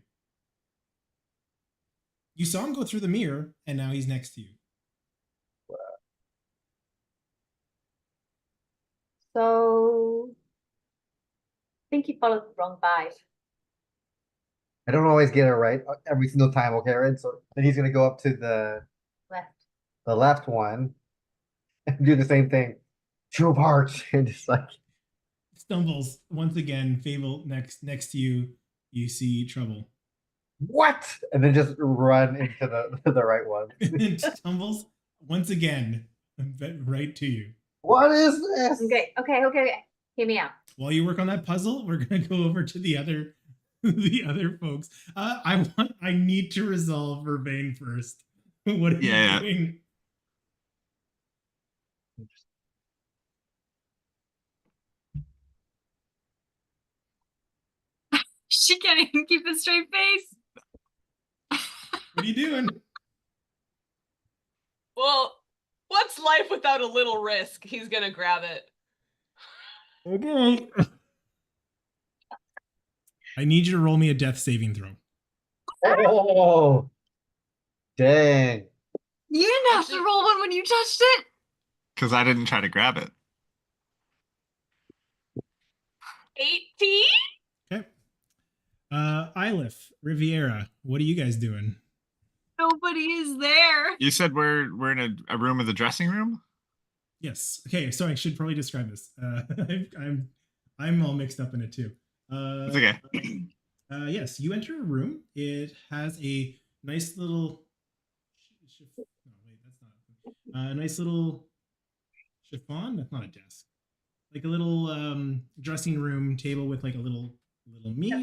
You saw him go through the mirror, and now he's next to you. So I think you followed the wrong vibe. I don't always get it right every single time, okay, right? So then he's gonna go up to the Left. left one and do the same thing. True of heart, and just like Stumbles once again. Fable next to you. You see Trouble. what? And then just run into the right one. And stumbles once again right to you. What is this? Okay. Hear me out. While you work on that puzzle, we're gonna go over to the other folks. I need to resolve Vervain first. What are you doing? She can't even keep a straight face. What are you doing? Well, what's life without a little risk? He's gonna grab it. Okay. I need you to roll me a death saving throw. Oh, dang. You didn't have to roll one when you touched it. Because I didn't try to grab it. 18? Okay. Ilif, Riviera, what are you guys doing? Nobody is there. You said we're in a room with a dressing room? Yes. Okay, so I should probably describe this. I'm all mixed up in it too. It's okay. Yes, you enter a room. It has a nice little nice little chiffon. That's not a desk. Like a little dressing room table with like a little mirror,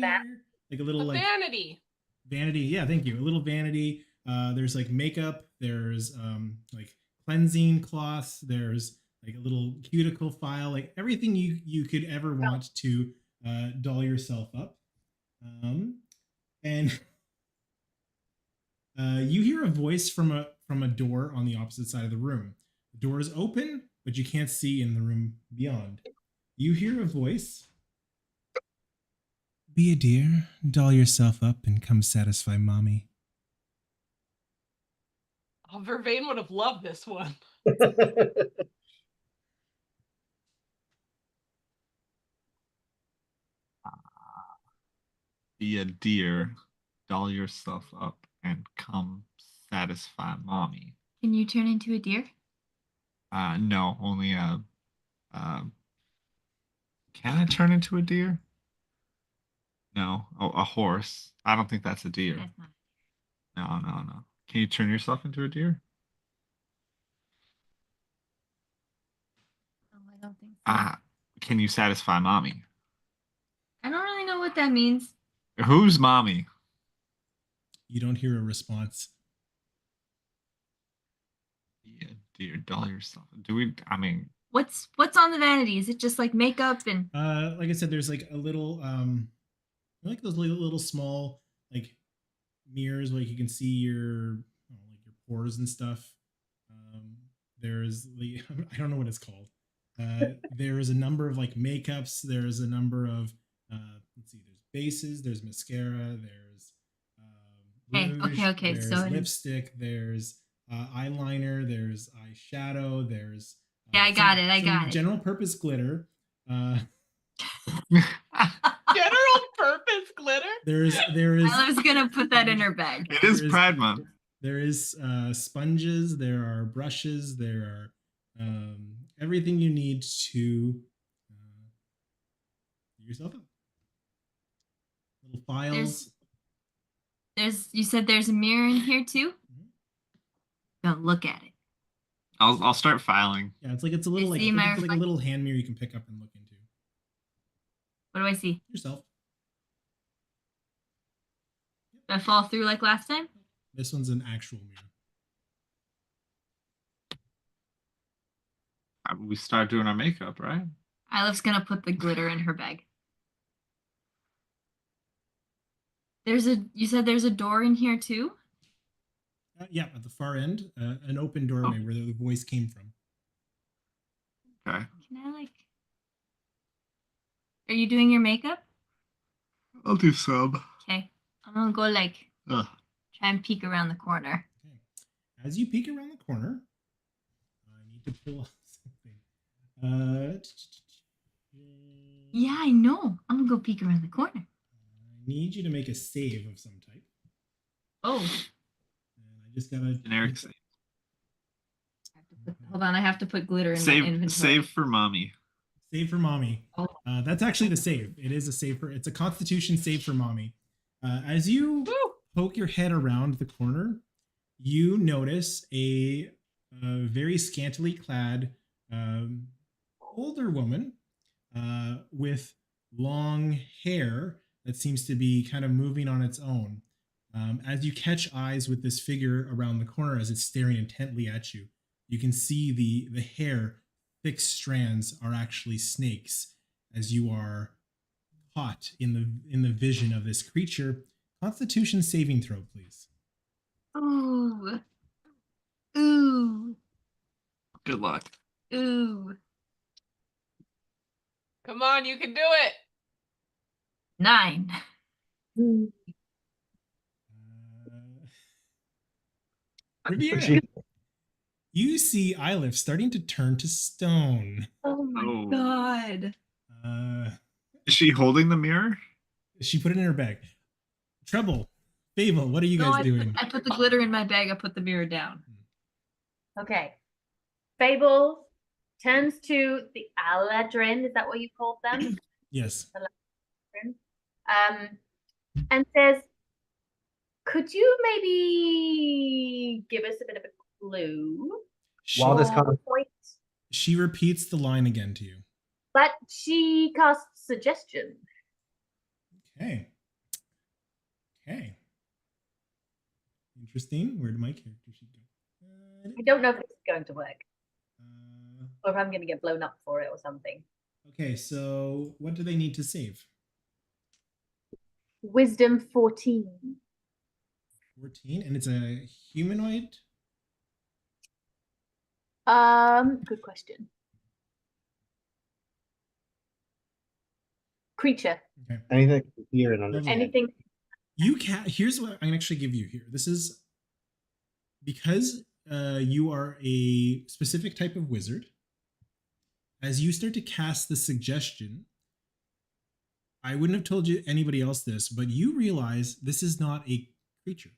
like a little like vanity. Vanity. Yeah, thank you. A little vanity. There's like makeup. There's like cleansing cloths. There's like a little cuticle file. Like everything you could ever want to doll yourself up. And you hear a voice from a door on the opposite side of the room. The door is open, but you can't see in the room beyond. You hear a voice. Be a dear, doll yourself up and come satisfy mommy. Oh, Vervain would have loved this one. Be a deer, doll yourself up, and come satisfy mommy. Can you turn into a deer? No, only can I turn into a deer? No, a horse. I don't think that's a deer. That's not. No. Can you turn yourself into a deer? No, I don't think so. Can you satisfy mommy? I don't really know what that means. Who's mommy? You don't hear a response. Be a deer, doll yourself. Do we? I mean, What's on the vanity? Is it just like makeup and Like I said, there's like a little like those little small like mirrors where you can see your like your pores and stuff. There's the I don't know what it's called. There's a number of like makeups. There's a number of let's see. There's bases. There's mascara. There's rouge, okay. There's So lipstick. There's eyeliner. There's eyeshadow. There's yeah, I got it. some general purpose glitter. General purpose glitter. There is I was gonna put that in her bag. it is Pride Month. There is sponges, there are brushes, there are everything you need to do yourself up. Little files. You said there's a mirror in here too? Don't look at it. I'll start filing. Yeah, it's a little like, see my it's like a little hand mirror you can pick up and look into. What do I see? Yourself. Do I fall through like last time? This one's an actual mirror. We start doing our makeup, right? Ilef's gonna put the glitter in her bag. You said there's a door in here too? Yeah, at the far end, an open doorway where the voice came from. Okay. Can I like? Are you doing your makeup? I'll do some. Okay, I'm gonna go like Ugh. try and peek around the corner. Okay. As you peek around the corner, I need to pull up something. Yeah, I know. I'm gonna go peek around the corner. I need you to make a save of some type. Oh. And I just gotta Generic save. Hold on, I have to put glitter in my inventory. Save for mommy. Save for mommy. Oh. That's actually the save. It is a save for. It's a Constitution save for mommy. As you poke your head around the corner, you notice a very scantily clad older woman with long hair that seems to be kind of moving on its own. As you catch eyes with this figure around the corner as it's staring intently at you, you can see the hair, thick strands are actually snakes as you are caught in the vision of this creature. Constitution saving throw, please. Ooh. Ooh. Good luck. Ooh. Come on, you can do it. 9. Riviera, you see Ilif starting to turn to stone. Oh my god. Is she holding the mirror? She put it in her bag. Treble, Fable, what are you guys doing? I put the glitter in my bag. I put the mirror down. Okay. Fable turns to the Aladrin, is that what you called them? Yes. And says, could you maybe give us a bit of a clue? While this or point? She repeats the line again to you. But she casts suggestion. Okay. Interesting. Where did my character sheet go? I don't know if it's going to work. Or if I'm going to get blown up for it or something. Okay, so what do they need to save? Wisdom 14. 14, and it's a humanoid? Good question. Creature. Okay. Anything to hear and understand. Anything. You can here's what I'm gonna actually give you here. This is because you are a specific type of wizard. As you start to cast the suggestion, I wouldn't have told you anybody else this, but you realize this is not a creature.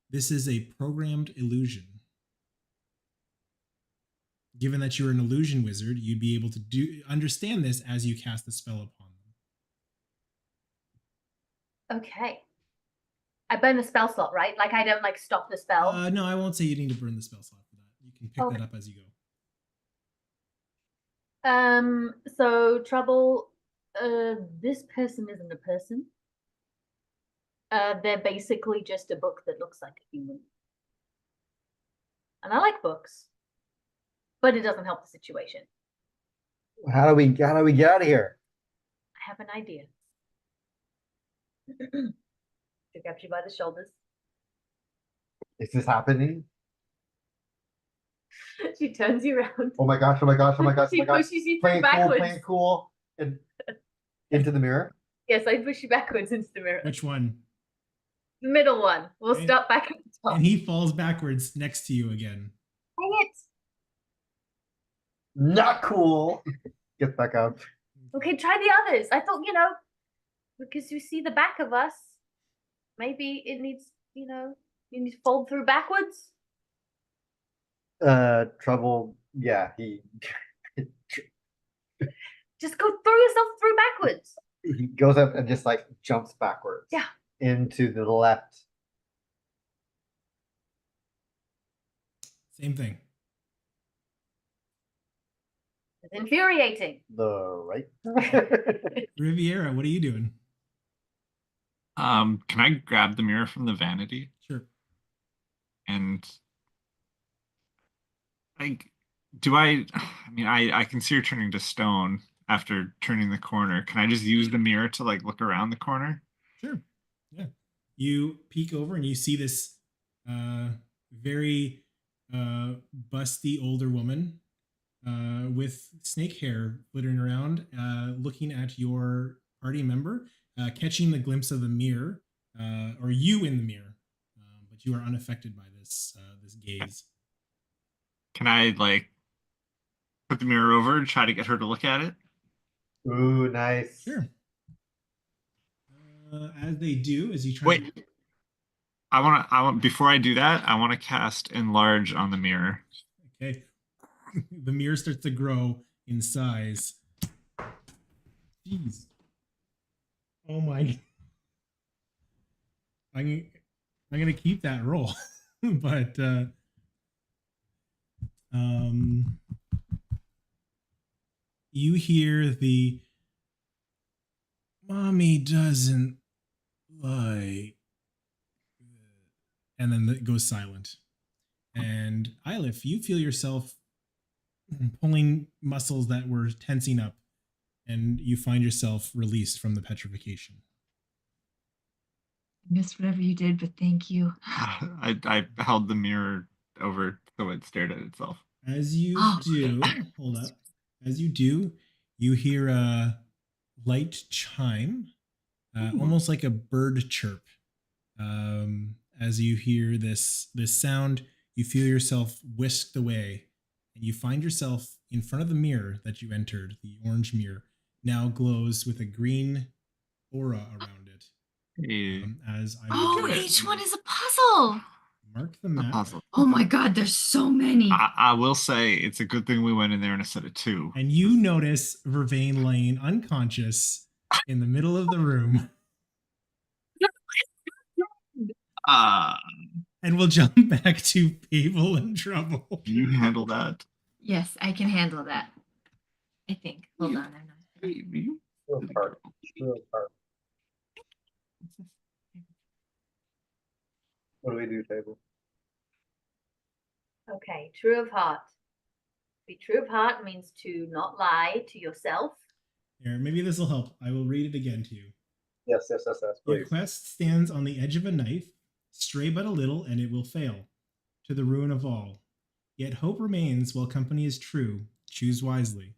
This is a programmed illusion. Given that you're an illusion wizard, you'd be able to understand this as you cast the spell upon them. Okay. I burn the spell slot, right? Like I don't like stop the spell. No, I won't say you need to burn the spell slot for that. You can pick Okay. that up as you go. So Trouble, this person isn't a person. They're basically just a book that looks like a human. And I like books, but it doesn't help the situation. How do we get out of here? I have an idea. She grabs you by the shoulders. Is this happening? She turns you around. Oh my gosh, oh my gosh, oh my gosh, oh She my gosh. pushes you Playing through backwards. cool, and into the mirror. Yes, I push you backwards into the mirror. Which one? The middle one. We'll Okay. start back at the top. And he falls backwards next to you again. Dang it. Not cool. Get back up. Okay, try the others. I thought, because you see the back of us, maybe it needs, you need to fold through backwards. Trouble. Yeah, he Just go throw yourself through backwards. he goes up and just like jumps backwards. Yeah. Into the left. Same thing. It's infuriating. The right. Riviera, what are you doing? Can I grab the mirror from the vanity? Sure. And I mean, I can see her turning to stone after turning the corner. Can I just use the mirror to like look around the corner? Sure. Yeah. You peek over and you see this very busty older woman with snake hair flittering around, looking at your party member, catching the glimpse of the mirror, or you in the mirror, but you are unaffected by this gaze. Can I like put the mirror over and try to get her to look at it? Ooh, nice. Sure. As they do, as you try. Wait. I want before I do that, I want to cast enlarge on the mirror. Okay. The mirror starts to grow in size. Jeez. Oh my. I'm gonna keep that roll, but you hear the mommy doesn't like, and then it goes silent. And Ilif, you feel yourself pulling muscles that were tensing up, and you find yourself released from the petrification. Missed whatever you did, but thank you. I held the mirror over so it stared at itself. As you do, hold up. As you do, you hear a light chime, almost like a bird chirp. As you hear this sound, you feel yourself whisked away, and you find yourself in front of the mirror that you entered. The orange mirror now glows with a green aura around it. As I each one is a puzzle. mark the A map, puzzle. Oh my god, there's so many. I will say it's a good thing we went in there in a set of two. and you notice Vervain laying unconscious in the middle of the room. And we'll jump back to Pavel and Trouble. You handle that. Yes, I can handle that. I think. Hold on, I'm not. You- Real part. Real part. What do we do, table? Okay, true of heart. Be true of heart means to not lie to yourself. Here, maybe this will help. I will read it again to you. Yes, Your please. quest stands on the edge of a knife. Stray but a little, and it will fail, to the ruin of all. Yet hope remains while company is true. Choose wisely.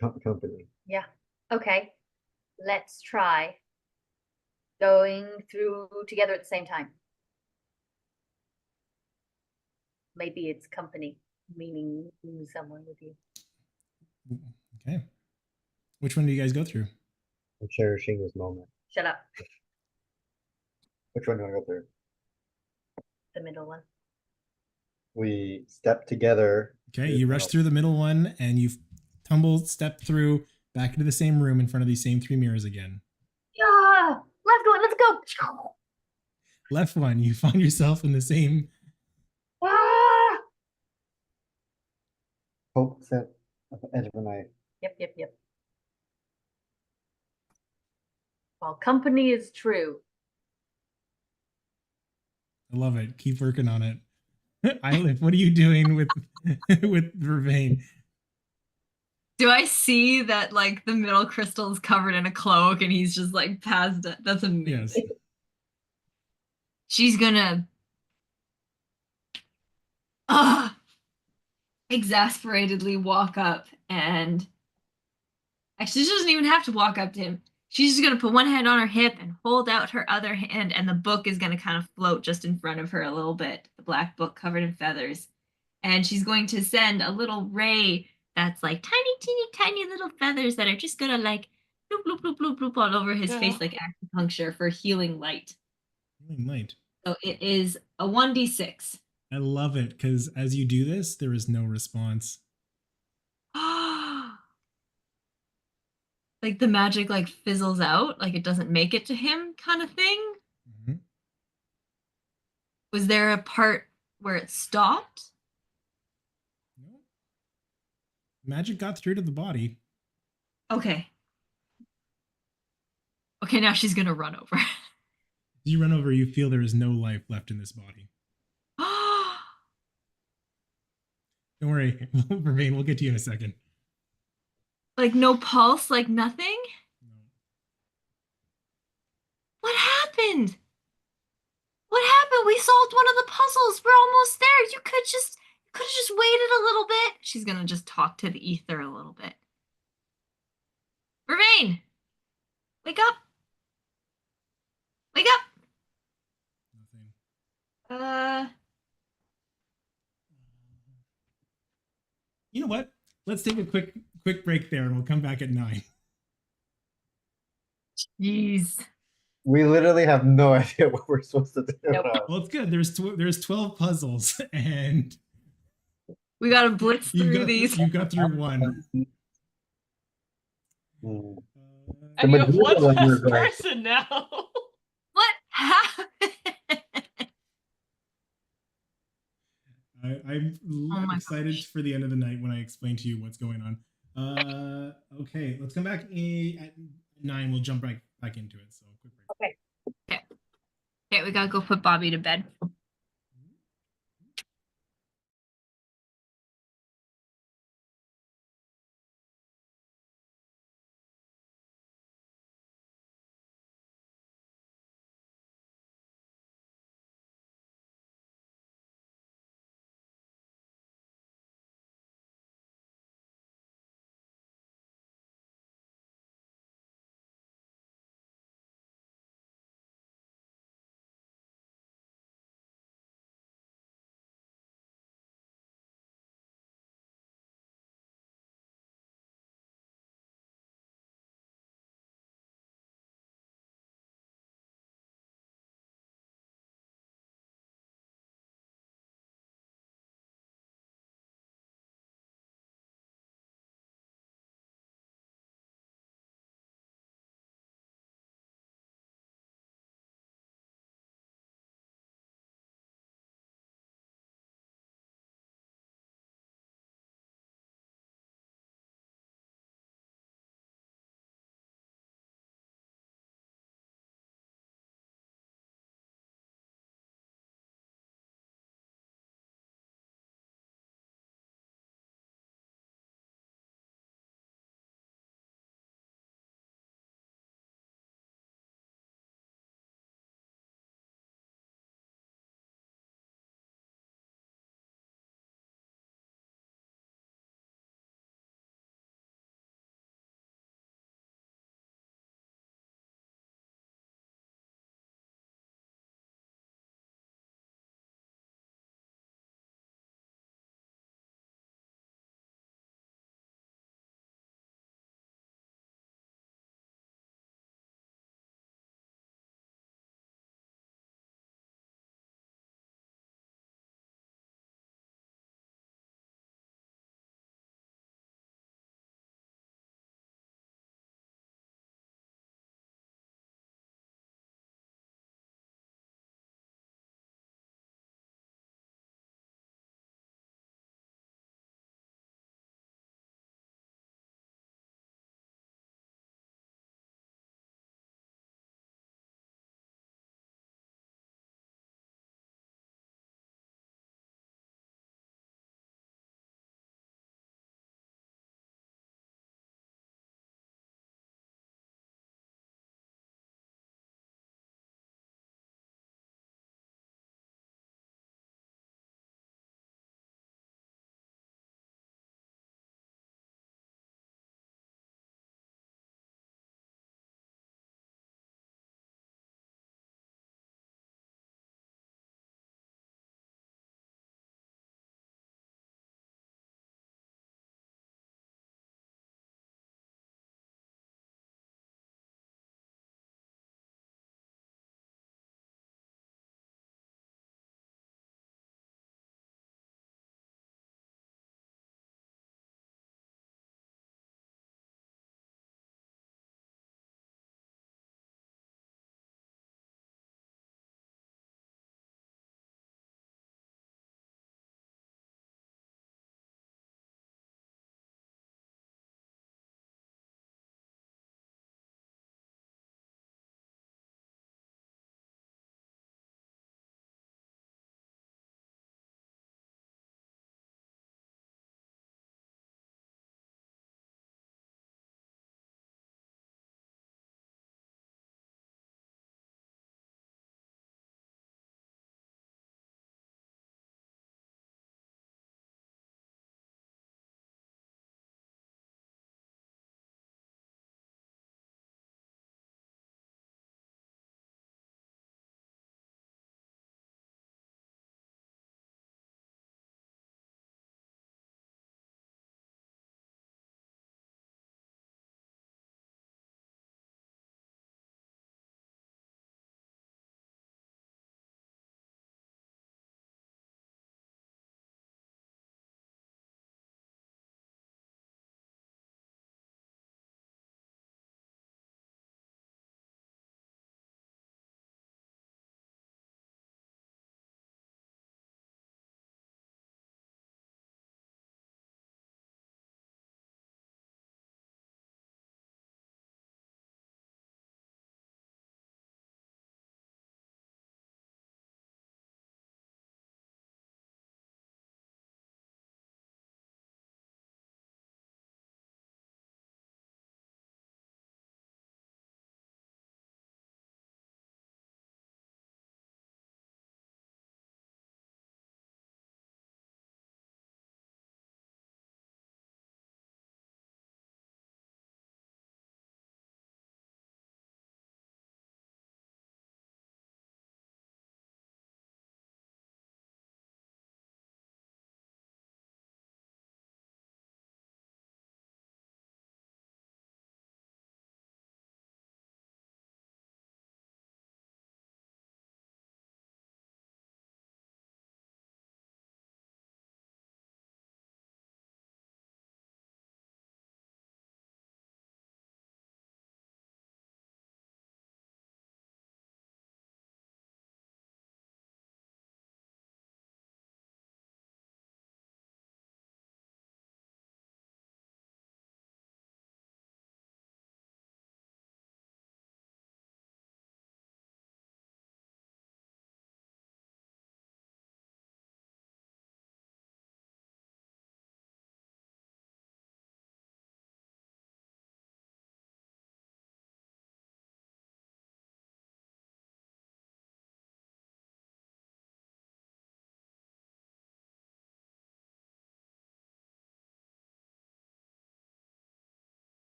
Company. Yeah. Okay. Let's try going through together at the same time. Maybe it's company. meaning lose someone with you. Okay. Which one do you guys go through? I'm cherishing this moment. Shut up. Which one do you want to go through? The middle one. We step together. Okay, through you the rush middle. through the middle one and you step through back into the same room in front of these same 3 mirrors again. Yeah, let's go. Left one, you find yourself in the same. Ah! Hope set at the edge of a knife. Yep. While company is true. I love it. Keep working on it. Eilif, what are you doing with with Vervain? Do I see that like the middle crystal is covered in a cloak and he's just like past it? That's amazing. Yes. She's gonna exasperatedly walk up and actually she doesn't even have to walk up to him. She's just gonna put one hand on her hip and hold out her other hand, and the book is gonna kind of float just in front of her a little bit, the black book covered in feathers. And she's going to send a little ray that's like tiny, teeny, tiny little feathers that are just gonna like bloop, bloop, bloop, bloop, bloop all over his face like acupuncture for healing light. Healing light. So it is a 1d6. I love it because as you do this, there is no response. Like the magic like fizzles out, like it doesn't make it to him kind of thing. Mhm. Was there a part where it stopped? No. Magic got through to the body. Okay. Okay, now she's gonna run over. As you run over, you feel there is no life left in this body. Don't worry, Vervain, we'll get to you in a second. Like no pulse, like nothing? No. What happened? What happened? We solved one of the puzzles. We're almost there. You could have just waited a little bit. She's gonna just talk to the ether a little bit. Vervain! Wake up! Wake up! Nothing. You know what? Let's take a quick break there and we'll come back at 9. Jeez. We literally have no idea what we're supposed to do. Nope. Well, it's good. There's 12 puzzles and We gotta blitz through these. you got through one. Hmm. And you The have one Medusa one was less like- person now. What happened? I'm my excited gosh. for the end of the night when I explain to you what's going on. Okay, let's come back at 9. We'll jump right back into it. So quick break. Okay, we gotta go put Bobby to bed.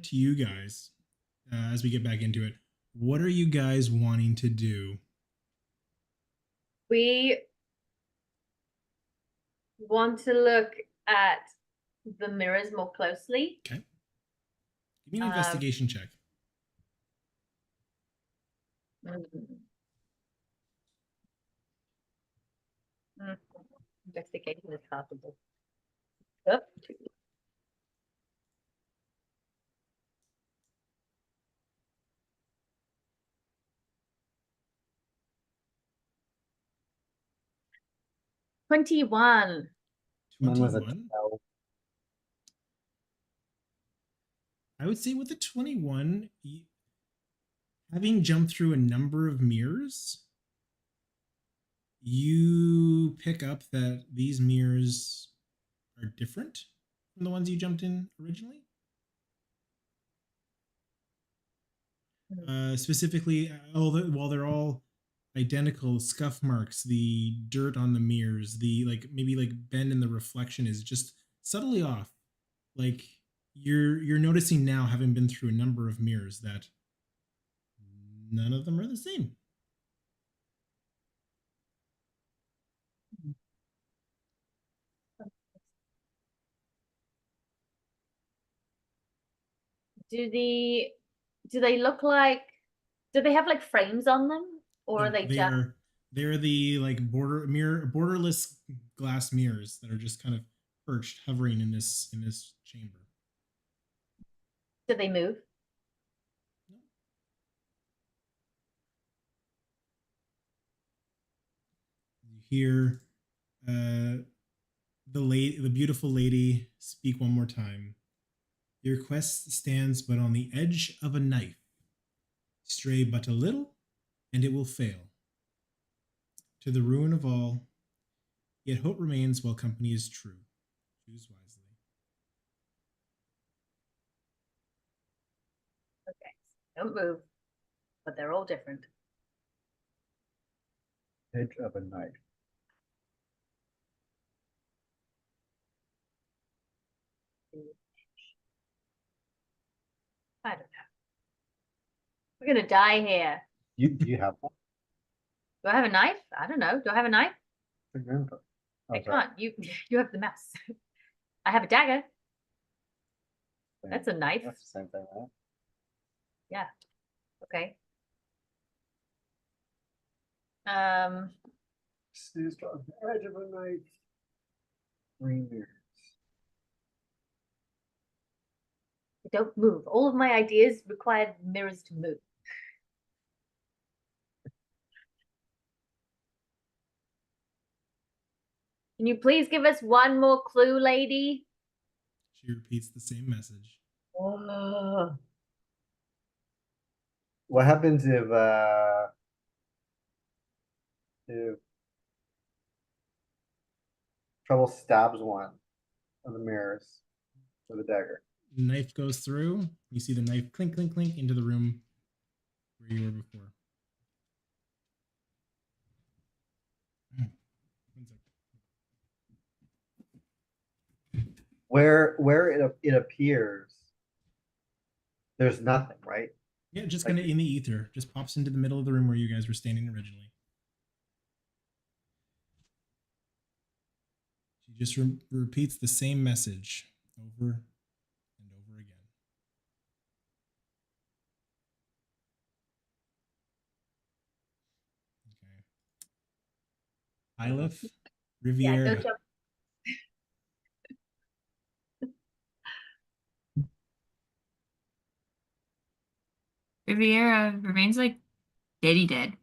To you guys, as we get back into it, what are you guys wanting to do? We want to look at the mirrors more closely. Okay. Give me an investigation check. Investigation is possible. Oh. 21. Mine was a 21. 12. I would say with a 21, having jumped through a number of mirrors, you pick up that these mirrors are different from the ones you jumped in originally. Specifically, while they're all identical, scuff marks, the dirt on the mirrors, the maybe bend in the reflection is just subtly off. Like you're noticing now, having been through a number of mirrors, that none of them are the same. Do they look like, do they have like frames on them, or are they just? They're the borderless glass mirrors that are just kind of perched, hovering in this chamber. Do they move? You hear the beautiful lady speak one more time. Your quest stands but on the edge of a knife. Stray but a little, and it will fail. To the ruin of all, yet hope remains while company is true. Choose wisely. Okay, don't move, but they're all different. Edge of a knife. I don't know. We're gonna die here. Do you have one? Do I have a knife? I don't know. Do I have a knife? Remember. I can't. You have the mouse. I have a dagger. That's a knife. That's the same thing, right? Yeah. Okay. Seized on the edge of a knife. 3 mirrors. Don't move. All of my ideas require mirrors to move. Can you please give us one more clue, lady? She repeats the same message. What happens if Trouble stabs one of the mirrors with a dagger? Knife goes through. You see the knife clink, clink, clink into the room where you were before. Where it appears, there's nothing, right? Yeah, just kind of in the ether. Just pops into the middle of the room where you guys were standing originally. She just repeats the same message over and over again. Okay. Ylif, Riviera. Yeah, don't jump. Riviera remains like dead.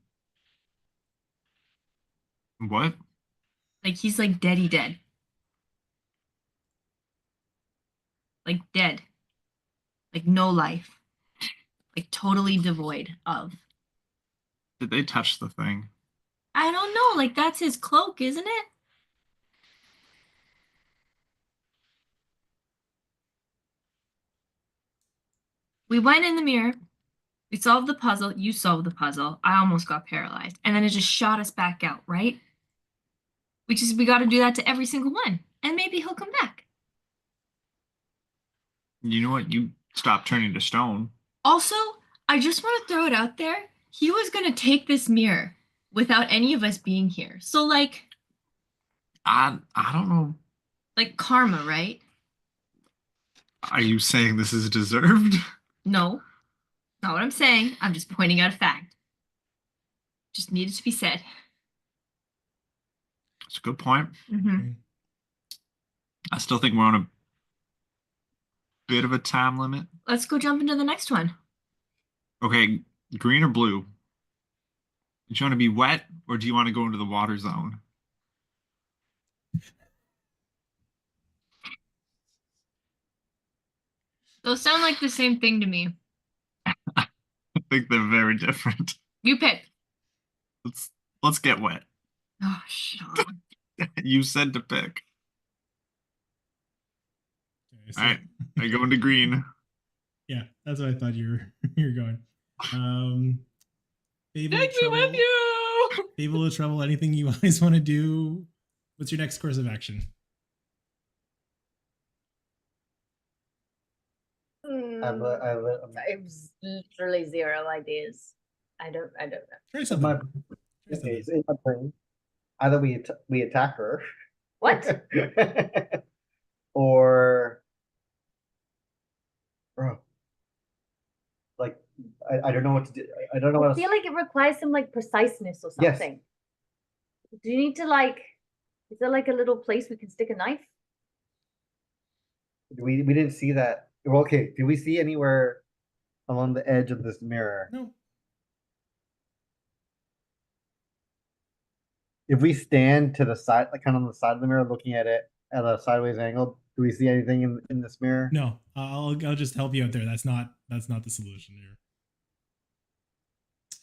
What? Like he's like dead. Like dead. Like no life. Like totally devoid of. Did they touch the thing? I don't know. Like that's his cloak, isn't it? We went in the mirror. We solved the puzzle. You solved the puzzle. I almost got paralyzed. And then it just shot us back out, right? We got to do that to every single one. And maybe he'll come back. You know what? You stop turning to stone. Also, I just want to throw it out there. He was gonna take this mirror without any of us being here. So I don't know. like karma, right? Are you saying this is deserved? No, not what I'm saying. I'm just pointing out a fact. Just needed to be said. It's a good point. Mm-hmm. I still think we're on a bit of a time limit. Let's go jump into the next one. Okay, green or blue? Do you want to be wet or do you want to go into the water zone? Those sound like the same thing to me. I think they're very different. You pick. Let's get wet. Oh, Sean. You said to pick. Okay, so- All right, I go into green. Yeah, that's what I thought you were going. Fable Take me with you. Fable of Trouble, anything you guys want to do? What's your next course of action? I have a, It was literally 0 ideas. I don't know. Try my, something. Try okay, something. so in my brain, either we attack her, What? or bro, like I don't know what to do. I don't know I what. feel like it requires some like preciseness or Yes. something. Do you need to like? Is there like a little place we can stick a knife? We didn't see that. Well, okay, did we see anywhere along the edge of this mirror? No. If we stand to the side, like kind of on the side of the mirror, looking at it at a sideways angle, do we see anything in this mirror? No. I'll just help you out there. That's not the solution here.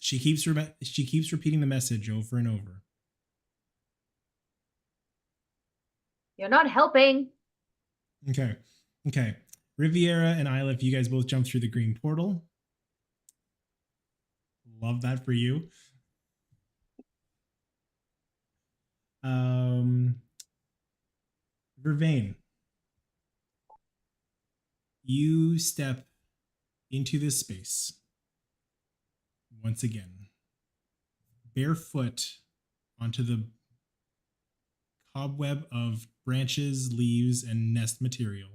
She keeps repeating the message over and over. You're not helping. Okay. Riviera and Isla, if you guys both jump through the green portal. Love that for you. Vervain, you step into this space once again, barefoot onto the cobweb of branches, leaves, and nest material.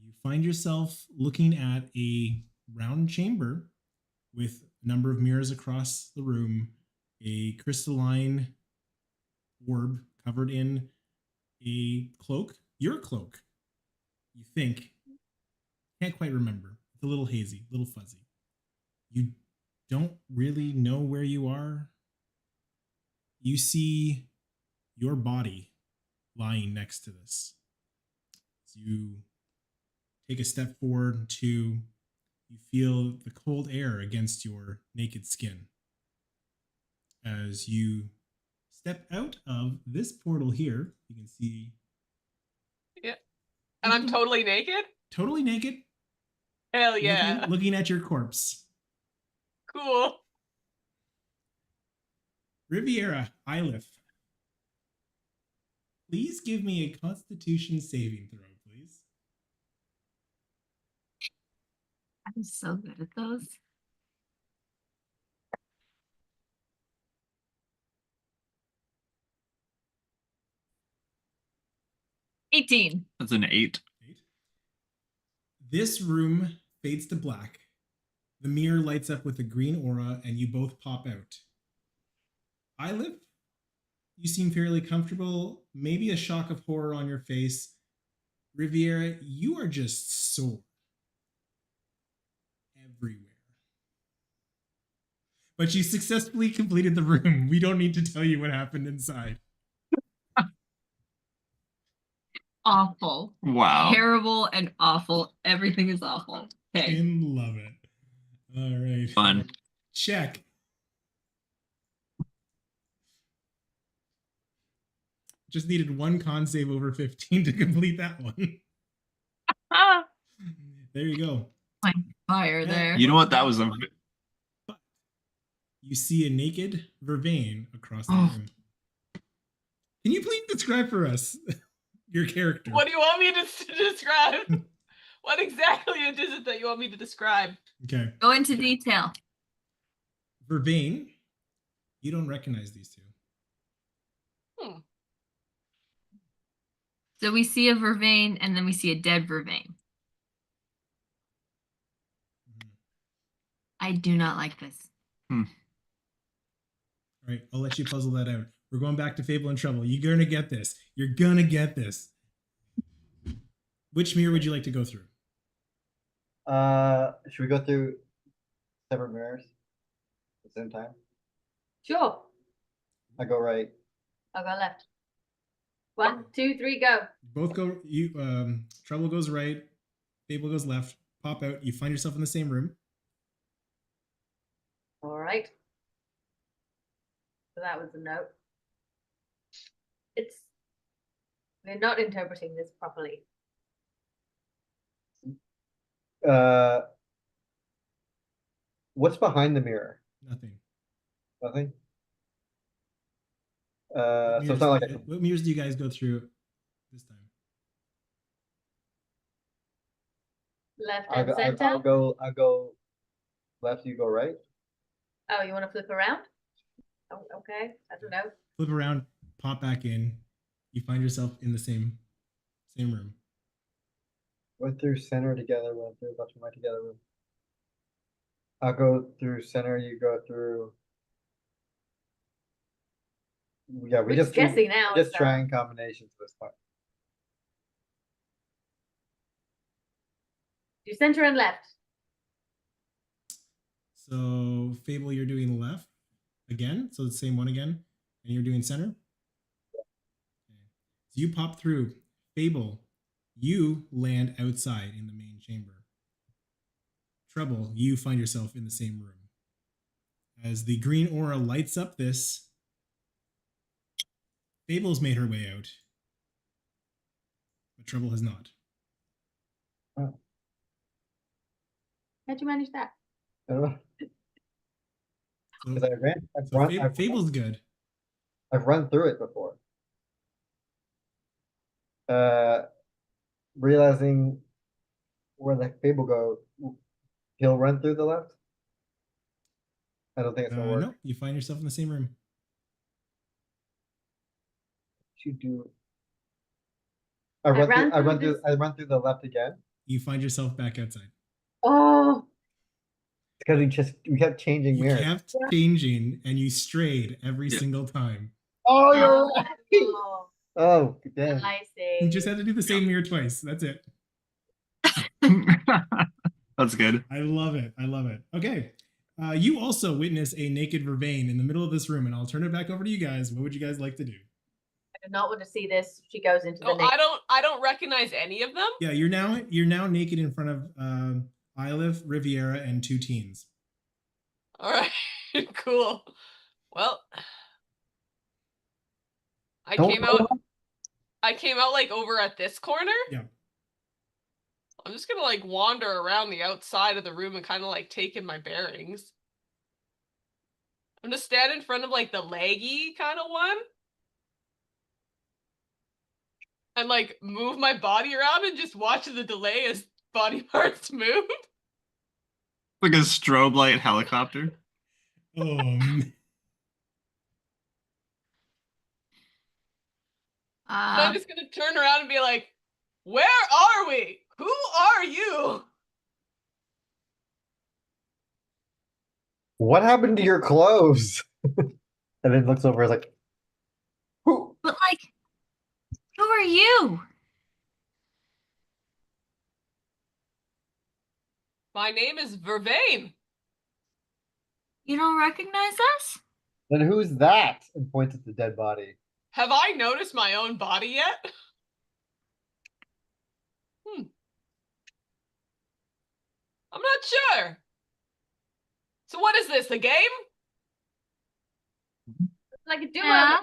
You find yourself looking at a round chamber with a number of mirrors across the room, a crystalline orb covered in a cloak, your cloak, you think. Can't quite remember. It's a little hazy, a little fuzzy. You don't really know where you are. You see your body lying next to this. As you take a step forward to, you feel the cold air against your naked skin. As you step out of this portal here, you can see. Yeah. And I'm totally naked? Totally naked. Hell yeah. Looking at your corpse. Cool. Riviera, Ilith. Please give me a Constitution saving throw, please. I'm so good at those. $18. That's an 8. This room fades to black. The mirror lights up with a green aura, and you both pop out. Ilith, you seem fairly comfortable. Maybe a shock of horror on your face. Riviera, you are just sore everywhere. But you successfully completed the room. We don't need to tell you what happened inside. Awful. Wow. Terrible and awful. Everything is awful. Okay. Love it. All right. Fun. Check. Just needed one con save over 15 to complete that one. Ah, There you go. fire Yeah. there. You know what? That was a But you see a naked Vervain across the Oh. room. Can you please describe for us your character? What do you want me to describe? What exactly is it that you want me to describe? Okay. Go into detail. Vervain, you don't recognize these two. So we see a Vervain and then we see a dead Vervain. I do not like this. All right, I'll let you puzzle that out. We're going back to Fable and Trouble. You're gonna get this. You're gonna get this. Which mirror would you like to go through? Should we go through separate mirrors at the same time? Sure. I go right. I'll go left. 1, 2, 3, go. Both go. Trouble goes right. Fable goes left. Pop out. You find yourself in the same room. All right. So that was a note. We're not interpreting this properly. What's behind the mirror? Nothing. Nothing. What So mirrors, it's not like what mirrors do you guys go through this time? Left I'll and go, center. I'll go left. You go right. Oh, you want to flip around? Oh, okay. I don't know. Flip around. Pop back in. You find yourself in the same room. Went through center together. Went through left and right together. I'll go through center. You go through. Yeah, we We're just guessing now. Just so- trying combinations this time. Do center and left. So Fable, you're doing left again. So the same one again, and you're doing center. Okay. So you pop through. Fable, you land outside in the main chamber. Trouble, you find yourself in the same room. As the green aura lights up this, Fable's made her way out, but Trouble has not. How'd you manage that? I don't know. So, 'Cause I ran. Fable's good. I've run through it before. Realizing where the Fable go, he'll run through the left. I don't think it's gonna work. No, you find yourself in the same room. You do. I ran through I run through the left again. You find yourself back outside. Oh, Because we kept changing You mirrors. kept changing and you strayed every Yeah. single time. Oh, you're oh, right. Oh, damn. I You see. just had to do the same mirror twice. That's it. That's good. I love it. I love it. Okay. You also witness a naked Vervain in the middle of this room, and I'll turn it back over to you guys. What would you guys like to do? I do not want to see this. She goes into the Oh, next. I don't recognize any of them. Yeah, you're now naked in front of Ilif, Riviera, and two teens. All right, cool. Well, I Don't came go out. I came out like over at this corner. Yeah. I'm just gonna like wander around the outside of the room and kind of like take in my bearings. I'm gonna stand in front of like the leggy kind of one. And like move my body around and just watch the delay as body parts move. Like a strobe light helicopter. Oh, man. So I'm just gonna turn around and be like, "Where are we? Who are you?" What happened to your clothes? And then looks over, is like, who? But like, who are you? My name is Vervain. You don't recognize us? Then who's that? And points at the dead body. Have I noticed my own body yet? I'm not sure. So what is this, a game? Like a duo. Yeah.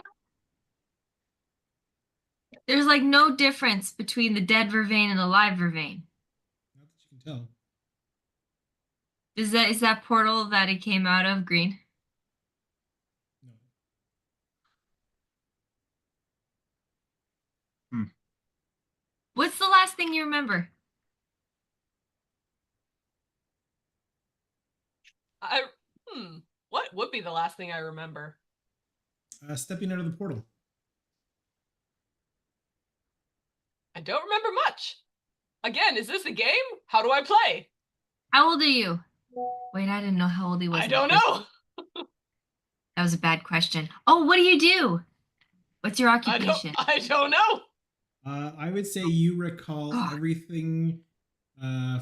There's like no difference between the dead Vervain and the live Vervain. Not that you can tell. Is that portal that it came out of green? No. What's the last thing you remember? What would be the last thing I remember? Stepping out of the portal. I don't remember much. Again, is this a game? How do I play? How old are you? Wait, I didn't know how old he was. I in the don't first know. place. That was a bad question. Oh, what do you do? What's your occupation? I don't know. I would say you recall God. everything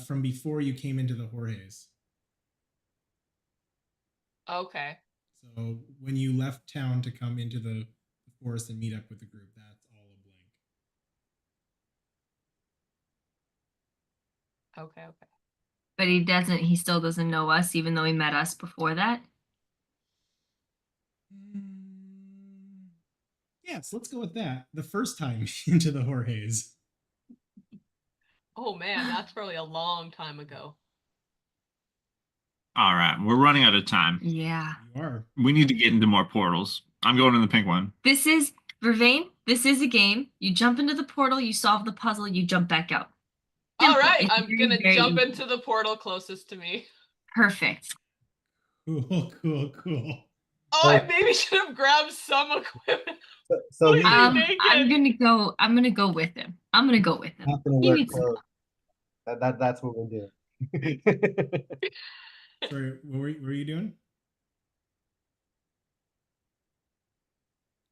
from before you came into the Jorge's. Okay. So when you left town to come into the forest and meet up with the group, that's all a blank. Okay. But he still doesn't know us, even though he met us before that. Yes, let's go with that. The first time into the Jorge's. Oh man, that's probably a long time ago. All right, we're running out of time. Yeah. You are. We need to get into more portals. I'm going in the pink one. This is, Vervain, this is a game. You jump into the portal, you solve the puzzle, you jump back out. All Simple. right, It's I'm very, gonna very jump easy. into the portal closest to me. Perfect. Cool. Oh, I maybe should have grabbed some equipment. So Look he's at not me naked. I'm gonna go with him. gonna He wear needs some- clothes. That's what we're doing. Sorry, what were you doing?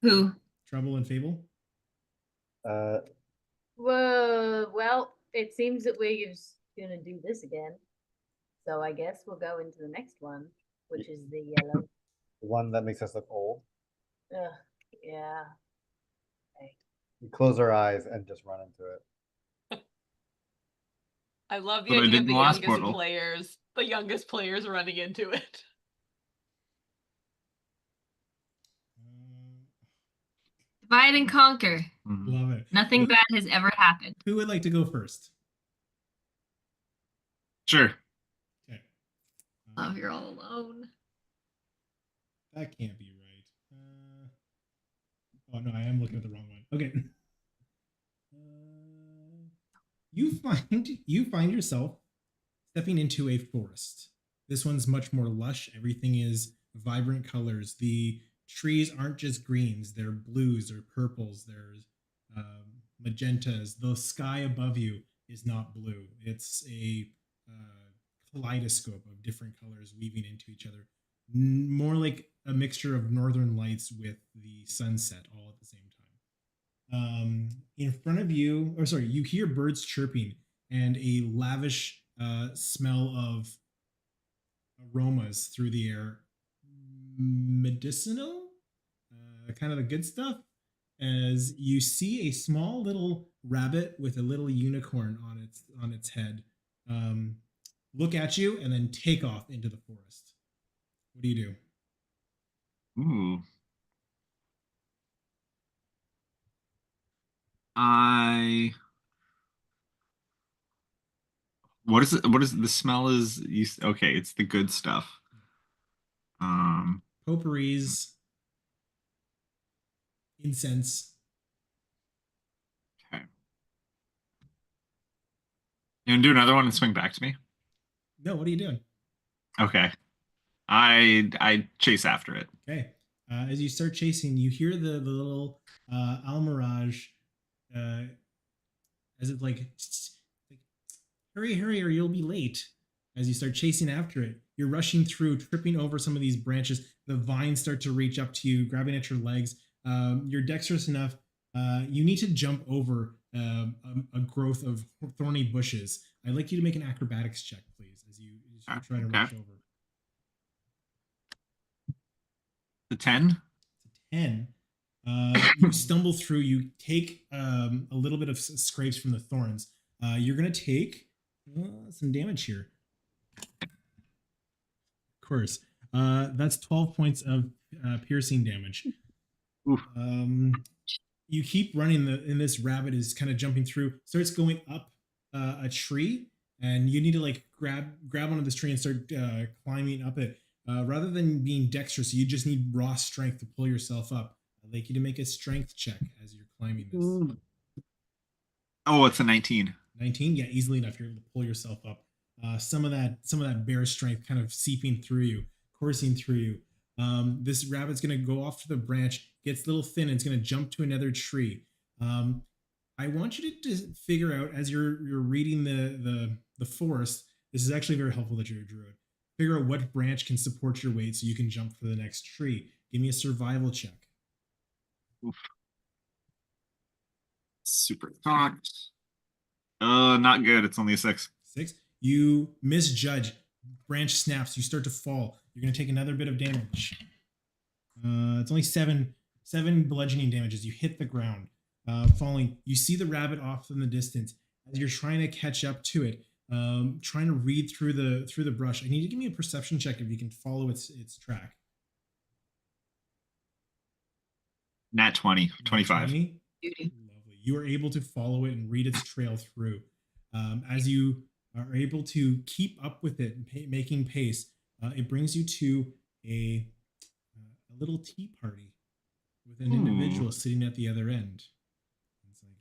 Who? Trouble and Fable? Whoa, well, it seems that we're just gonna do this again. So I guess we'll go into the next one, which is the yellow. The one that makes us look old. Ugh, yeah. We close our eyes and just run into it. I love the What I idea did of in the the last youngest players running into it. Divide and conquer. Mhm. Love it. Nothing bad has ever happened. Who would like to go first? Sure. Okay. Oh, you're all alone. That can't be right. Oh no, I am looking at the wrong one. Okay. You find yourself stepping into a forest. This one's much more lush. Everything is vibrant colors. The trees aren't just greens; they're blues or purples. There's magentas. The sky above you is not blue. It's a kaleidoscope of different colors weaving into each other. More like a mixture of northern lights with the sunset all at the same time. In front of you, or sorry, you hear birds chirping and a lavish smell of aromas through the air. Medicinal, kind of the good stuff. As you see a small little rabbit with a little unicorn on its head, look at you and then take off into the forest. What do you do? Ooh. What is it? What is the smell? Okay? It's the good stuff. Potpourris, incense. Okay. You want to do another one and swing back to me? No, what are you doing? Okay. I chase after it. Okay. As you start chasing, you hear the little Almirage as it's like, hurry, or you'll be late. As you start chasing after it, you're rushing through, tripping over some of these branches. The vines start to reach up to you, grabbing at your legs. You're dexterous enough. You need to jump over a growth of thorny bushes. I'd like you to make an acrobatics check, please, as you try to rush over. The 10? It's a 10. You stumble through. You take a little bit of scrapes from the thorns. You're going to take some damage here. Of course. That's 12 points of piercing damage. Oof. You keep running, and this rabbit is kind of jumping through, starts going up a tree, and you need to like grab onto this tree and start climbing up it. Rather than being dexterous, you just need raw strength to pull yourself up. I'd like you to make a strength check as you're climbing this. Oh, it's a 19. 19? Yeah, easily enough. You're able to pull yourself up. some of that bear strength kind of seeping through you, coursing through you. This rabbit's going to go off to the branch, gets a little thin, and it's going to jump to another tree. I want you to just figure out, as you're reading the forest, this is actually very helpful that you're a druid. Figure out what branch can support your weight so you can jump for the next tree. Give me a survival check. Oof. Super cocked. Not good. It's only a 6. 6. You misjudge. Branch snaps. You start to fall. You're going to take another bit of damage. It's only 7 bludgeoning damages. You hit the ground, falling. You see the rabbit off in the distance. As you're trying to catch up to it, trying to read through the brush. I need you to give me a perception check if you can follow its track. Nat 20, 25. 20? Lovely. You are able to follow it and read its trail through. As you are able to keep up with it, making pace, it brings you to a little tea party with an individual sitting at the other end. It's like,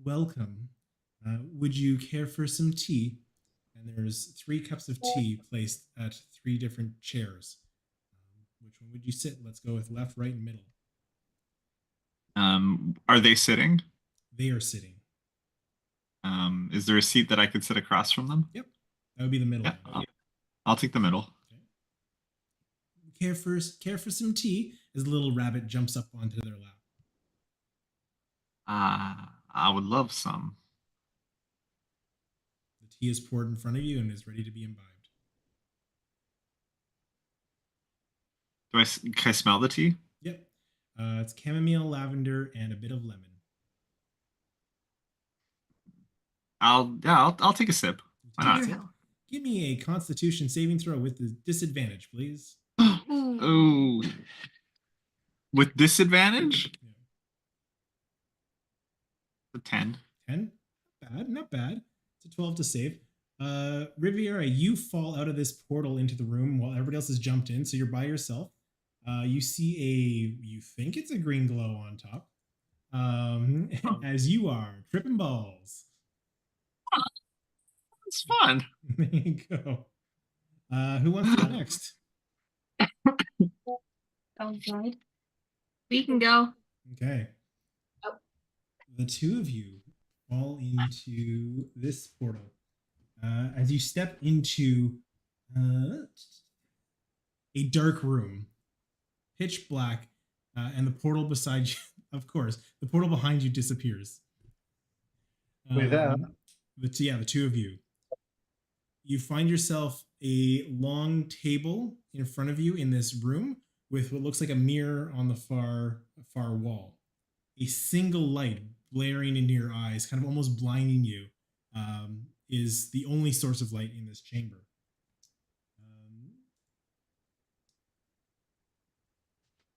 welcome. Would you care for some tea? And there's 3 cups of tea placed at 3 different chairs. Which one would you sit? Let's go with left, right, and middle. Are they sitting? They are sitting. Is there a seat that I could sit across from them? Yep. That would be the middle. Yeah, I'll take the middle. Okay. Care for some tea? As the little rabbit jumps up onto their lap. I would love some. The tea is poured in front of you and is ready to be imbibed. Can I smell the tea? Yep. It's chamomile, lavender, and a bit of lemon. I'll take a sip. Why not? Your health. Give me a Constitution saving throw with the disadvantage, please. Oh, with disadvantage? Yeah. A 10. 10? Not bad. It's a 12 to save. Riviera, you fall out of this portal into the room while everybody else has jumped in, so you're by yourself. You see you think it's a green glow on top. As you are tripping balls. It's fun. There you go. Who wants to go next? Outside. We can go. Okay. Oh. The 2 of you fall into this portal. As you step into a dark room, pitch black, and the portal beside you, of course, the portal behind you disappears. Wait, that- The 2 of you. You find yourself a long table in front of you in this room with what looks like a mirror on the far wall. A single light blaring into your eyes, kind of almost blinding you, is the only source of light in this chamber.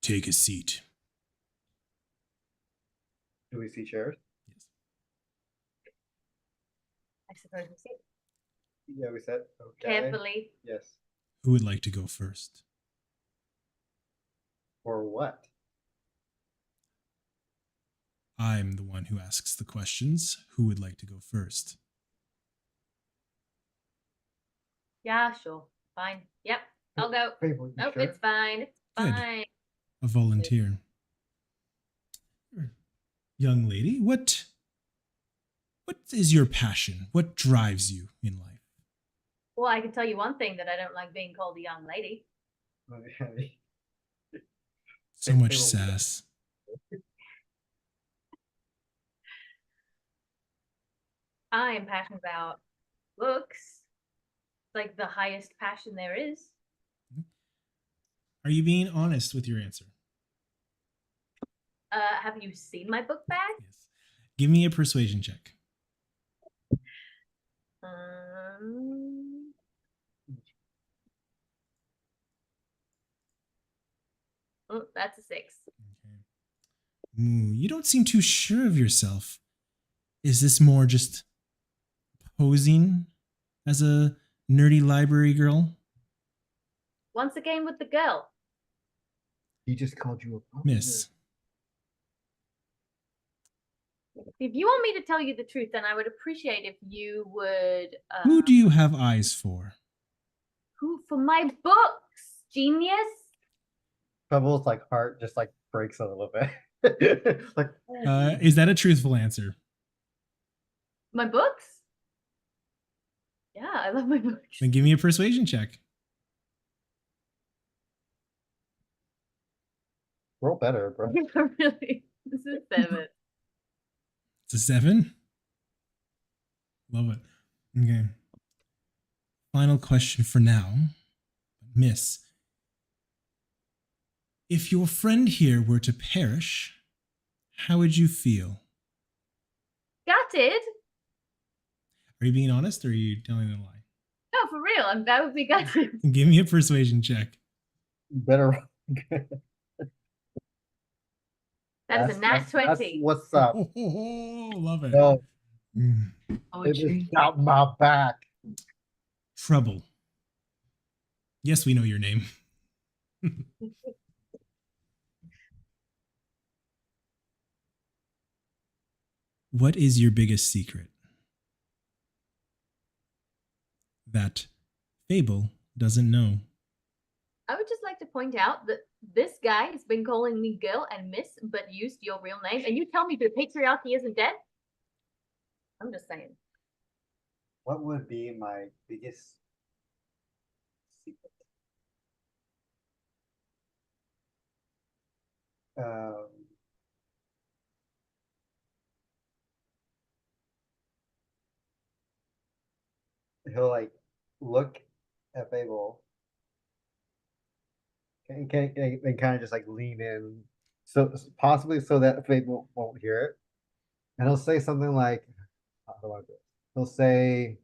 Take a seat. Do we see chairs? Yes. I suppose we see. Yeah, we said. Okay. Carefully. Yes. Who would like to go first? For what? I'm the one who asks the questions. Who would like to go first? Yeah, sure. Fine. Yep. I'll go. Favorite, you Nope, sure? it's fine. It's Good. fine. A volunteer. Young lady, what is your passion? What drives you in life? Well, I can tell you one thing, that I don't like being called a young lady. So much sass. I am passionate about books. It's like the highest passion there is. Are you being honest with your answer? Have you seen my book bag? Yes. Give me a persuasion check. Oh, that's a 6. Okay. Ooh, you don't seem too sure of yourself. Is this more just posing as a nerdy library girl? Once again with the girl. He just called you a Miss, If you want me to tell you the truth, then I would appreciate if you would. Who do you have eyes for? Who for my books, genius? Trouble's like heart just like breaks a little bit. Like Is that a truthful answer? My books? Yeah, I love my books. Then give me a persuasion check. roll better, bro. Really, this is 7. It's a 7. Love it. Okay. Final question for now. Miss, if your friend here were to perish, how would you feel? Gutted? Are you being honest or are you telling a lie? No, for real. That would be gutted. Give me a persuasion check. Better. That is a nat 20. What's up? Oh, love it. No, Mm. it Poetry. is out my back. Trouble. Yes, we know your name. What is your biggest secret? That Fable doesn't know. I would just like to point out that this guy has been calling me girl and miss, but used your real name. And you tell me the patriarchy isn't dead? I'm just saying. What would be my biggest secret? He'll like look at Fable and kind of just like lean in, so possibly so that Fable won't hear it, and he'll say something like, how do I do it? He'll say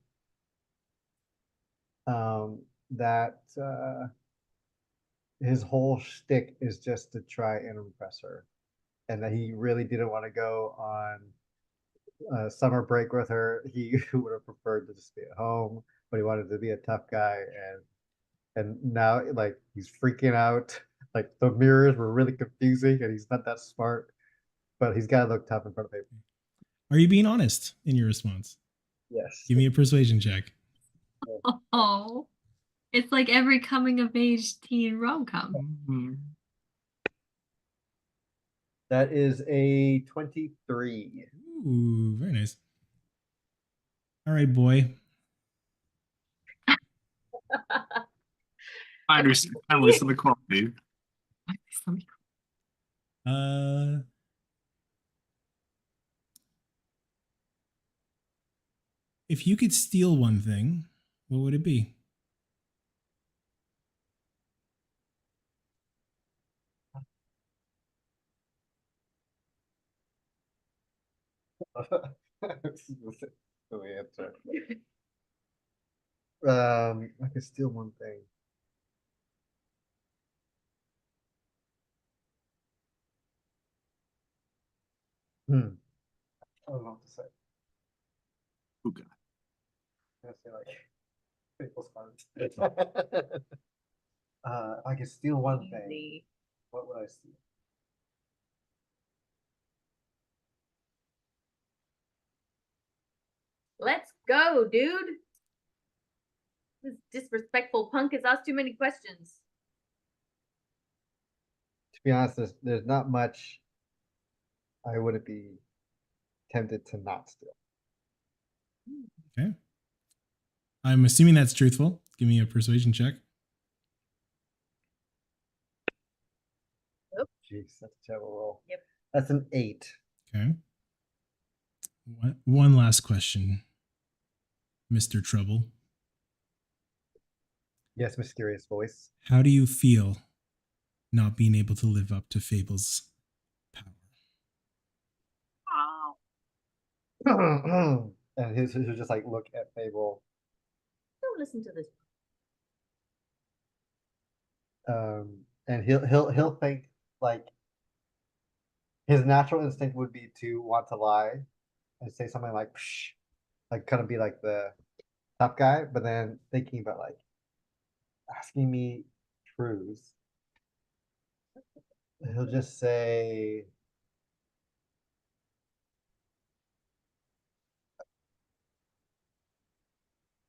that his whole shtick is just to try and impress her, and that he really didn't want to go on summer break with her. He would have preferred to just be at home, but he wanted to be a tough guy, and now like he's freaking out. Like the mirrors were really confusing, and he's not that smart, but he's got to look tough in front of people. Are you being honest in your response? Yes. Give me a persuasion check. Oh, it's like every coming of age teen rom com. Mhm. That is a 23. Ooh, very nice. All right, boy. I understand. At least the quality. If you could steal one thing, what would it be? This is the silly answer. I could steal one thing. I don't know what to say. Oh, God. I'm gonna say like people's hearts. I could steal one thing. Easy. What would I steal? Let's go, dude. This disrespectful punk has asked too many questions. To be honest, there's not much I wouldn't be tempted to not steal. Okay. I'm assuming that's truthful. Give me a persuasion check. Jeez, that's a terrible roll. Yep. That's an 8. Okay. One last question, Mr. Trouble. Yes, mysterious voice. How do you feel not being able to live up to Fable's power? And he'll just like look at Fable. Don't listen to this. And he'll think like his natural instinct would be to want to lie and say something like psh, like kind of be like the tough guy, but then thinking about like asking me truths, he'll just say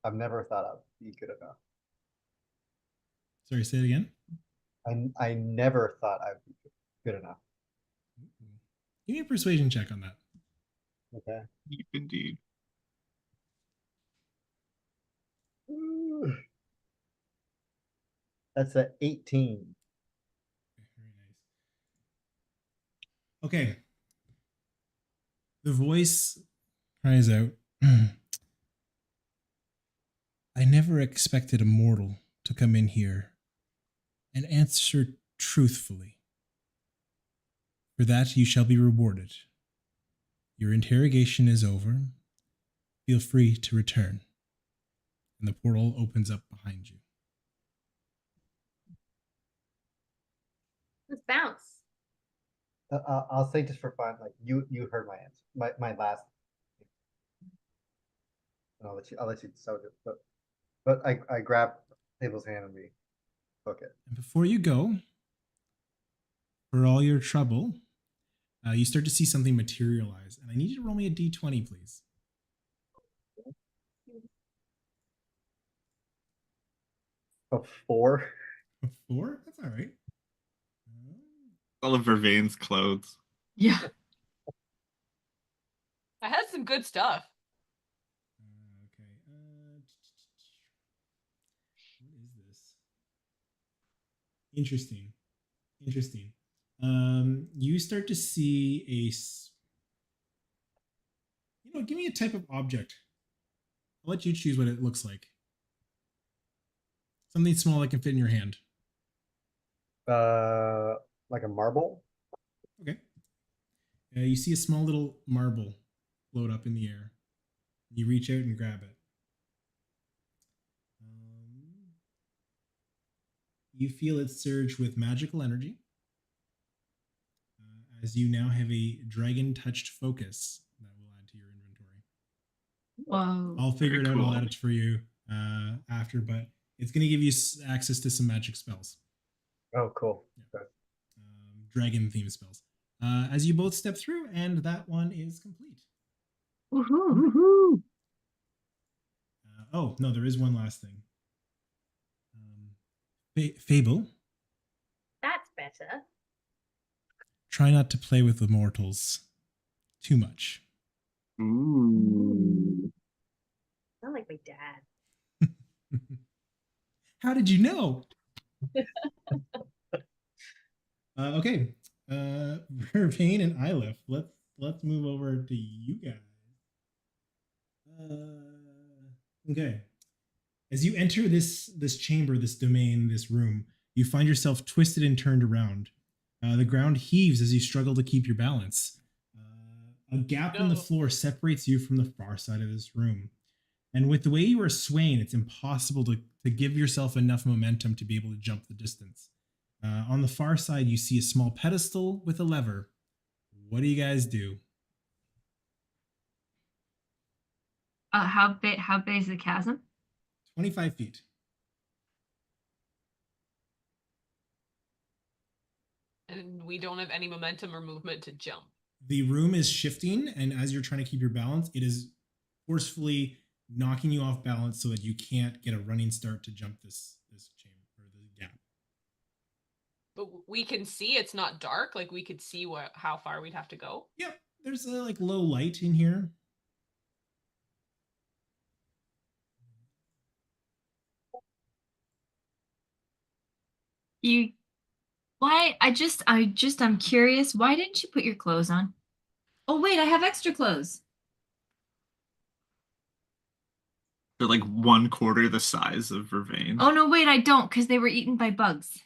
I've never thought I'd be good enough. Sorry, say it again. I never thought I'd be good enough. Give me a persuasion check on that. Okay. Indeed. That's a 18. Very nice. Okay. The voice cries out, I never expected a mortal to come in here and answer truthfully. For that you shall be rewarded. Your interrogation is over. Feel free to return. And the portal opens up behind you. Let's bounce. I'll say just for fun, like you heard my answer, my last. And I'll let you so but I grab Table's hand and we book it. And before you go, for all your trouble, you start to see something materialize. And I need you to roll me a d20, please. A 4. A 4? That's all right. All of Vervain's clothes. Yeah. I had some good stuff. Okay. What is this? Interesting. Interesting. You start to see give me a type of object. I'll let you choose what it looks like. Something small that can fit in your hand. Like a marble. Okay. You see a small little marble float up in the air. You reach out and grab it. You feel it surge with magical energy as you now have a dragon-touched focus that will add to your inventory. Whoa. I'll figure it out. Very I'll cool. add it for you after, but it's going to give you access to some magic spells. Oh, cool. Yeah. Okay. Dragon-themed spells. As you both step through, and that one is complete. Woohoo. Woohoo. Oh, no, there is one last thing. Fable. That's better. Try not to play with the mortals too much. Ooh. Sound like my dad. How did you know? Okay. Vervain and Ilef, let's move over to you guys. Okay. As you enter this chamber, this domain, this room, you find yourself twisted and turned around. The ground heaves as you struggle to keep your balance. A gap in the floor separates you from the far side of this room. And with the way you are swaying, it's impossible to give yourself enough momentum to be able to jump the distance. On the far side, you see a small pedestal with a lever. What do you guys do? How big is the chasm? 25 feet. And we don't have any momentum or movement to jump. The room is shifting, and as you're trying to keep your balance, it is forcefully knocking you off balance so that you can't get a running start to jump this chamber or the gap. But we can see it's not dark. Like we could see how far we'd have to go. Yep, there's a low light in here. I'm curious. Why didn't you put your clothes on? Oh, wait, I have extra clothes. They're like 1/4 the size of Vervain. Oh, no, wait, I don't, because they were eaten by bugs.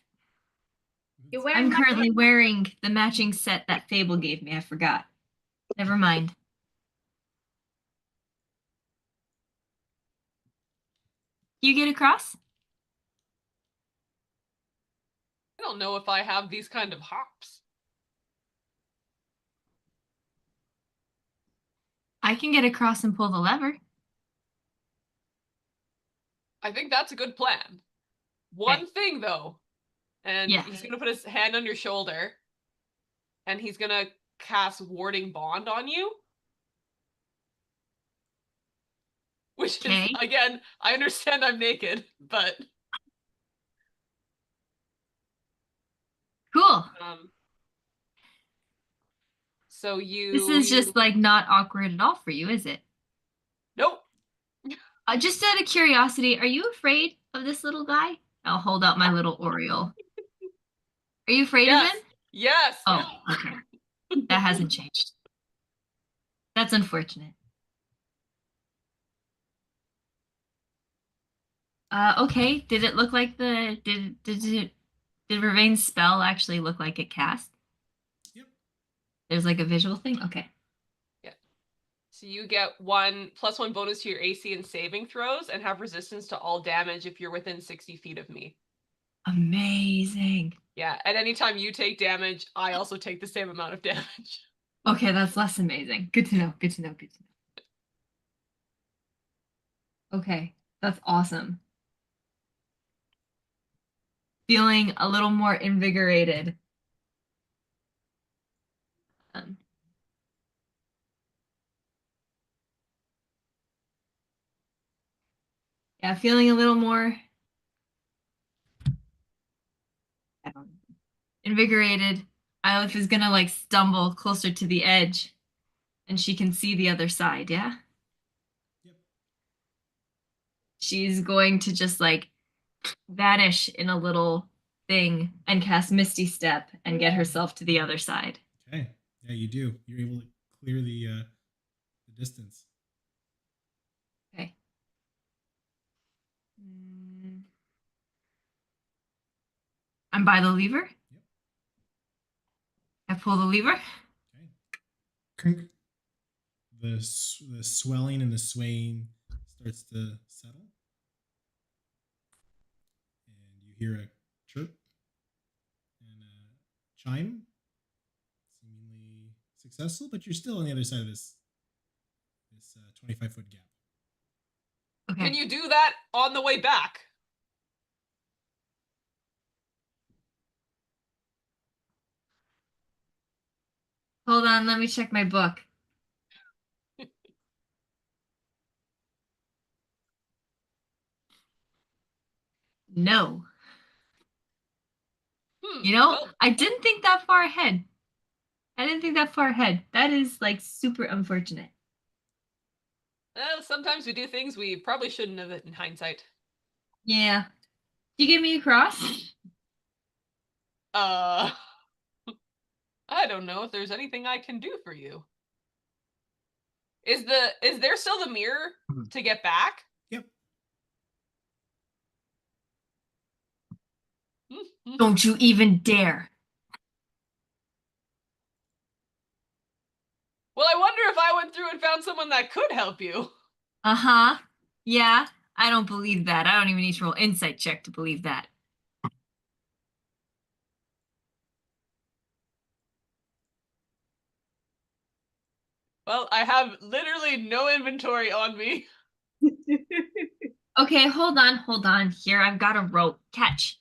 You're wearing I'm my currently wearing the matching set that Fable gave me. I forgot. Never mind. You get across? I don't know if I have these kind of hops. I can get across and pull the lever. I think that's a good plan. One thing though, and Yeah. he's gonna put his hand on your shoulder, and he's gonna cast Warding Bond on you. Which Okay. is, again, I understand I'm naked, but Cool. So you. This is just like not awkward at all for you, is it? Nope. Just out of curiosity, are you afraid of this little guy? I'll hold out my little Oriole. Are you afraid of Yes. him? Yes. Oh, okay. That hasn't changed. That's unfortunate. Okay. Did it look like did Vervain's spell actually look like it cast? Yep. There's like a visual thing? Okay. So you get +1 bonus to your AC and saving throws and have resistance to all damage if you're within 60 feet of me. Amazing. Yeah, at any time you take damage, I also take the same amount of damage. Okay, that's less amazing. Good to know. Good to know. Good to know. Okay, that's awesome. Feeling a little more invigorated. Yeah, feeling a little more invigorated. Aleph is gonna like stumble closer to the edge and she can see the other side, yeah? Yep. She's going to just like vanish in a little thing and cast Misty Step and get herself to the other side. Okay. Yeah, you do. You're able to clear the distance. Okay. I'm by the lever. Yep. I pull the lever. Okay. The swelling and the swaying starts to settle. And you hear a chirp and a chime. Seemingly successful, but you're still on the other side of this 25-foot gap. Okay. Can you do that on the way back? Hold on, let me check my book. No. You know, Well, I didn't think that far ahead. I didn't think that far ahead. That is like super unfortunate. sometimes we do things we probably shouldn't have in hindsight. Yeah. You give me a cross? I don't know if there's anything I can do for you. Is there still the mirror to get back? Yep. Don't you even dare. Well, I wonder if I went through and found someone that could help you. Uh-huh. Yeah, I don't believe that. I don't even need to roll insight check to believe that. Well, I have literally no inventory on me. Okay, hold on. Here, I've got a rope. Catch.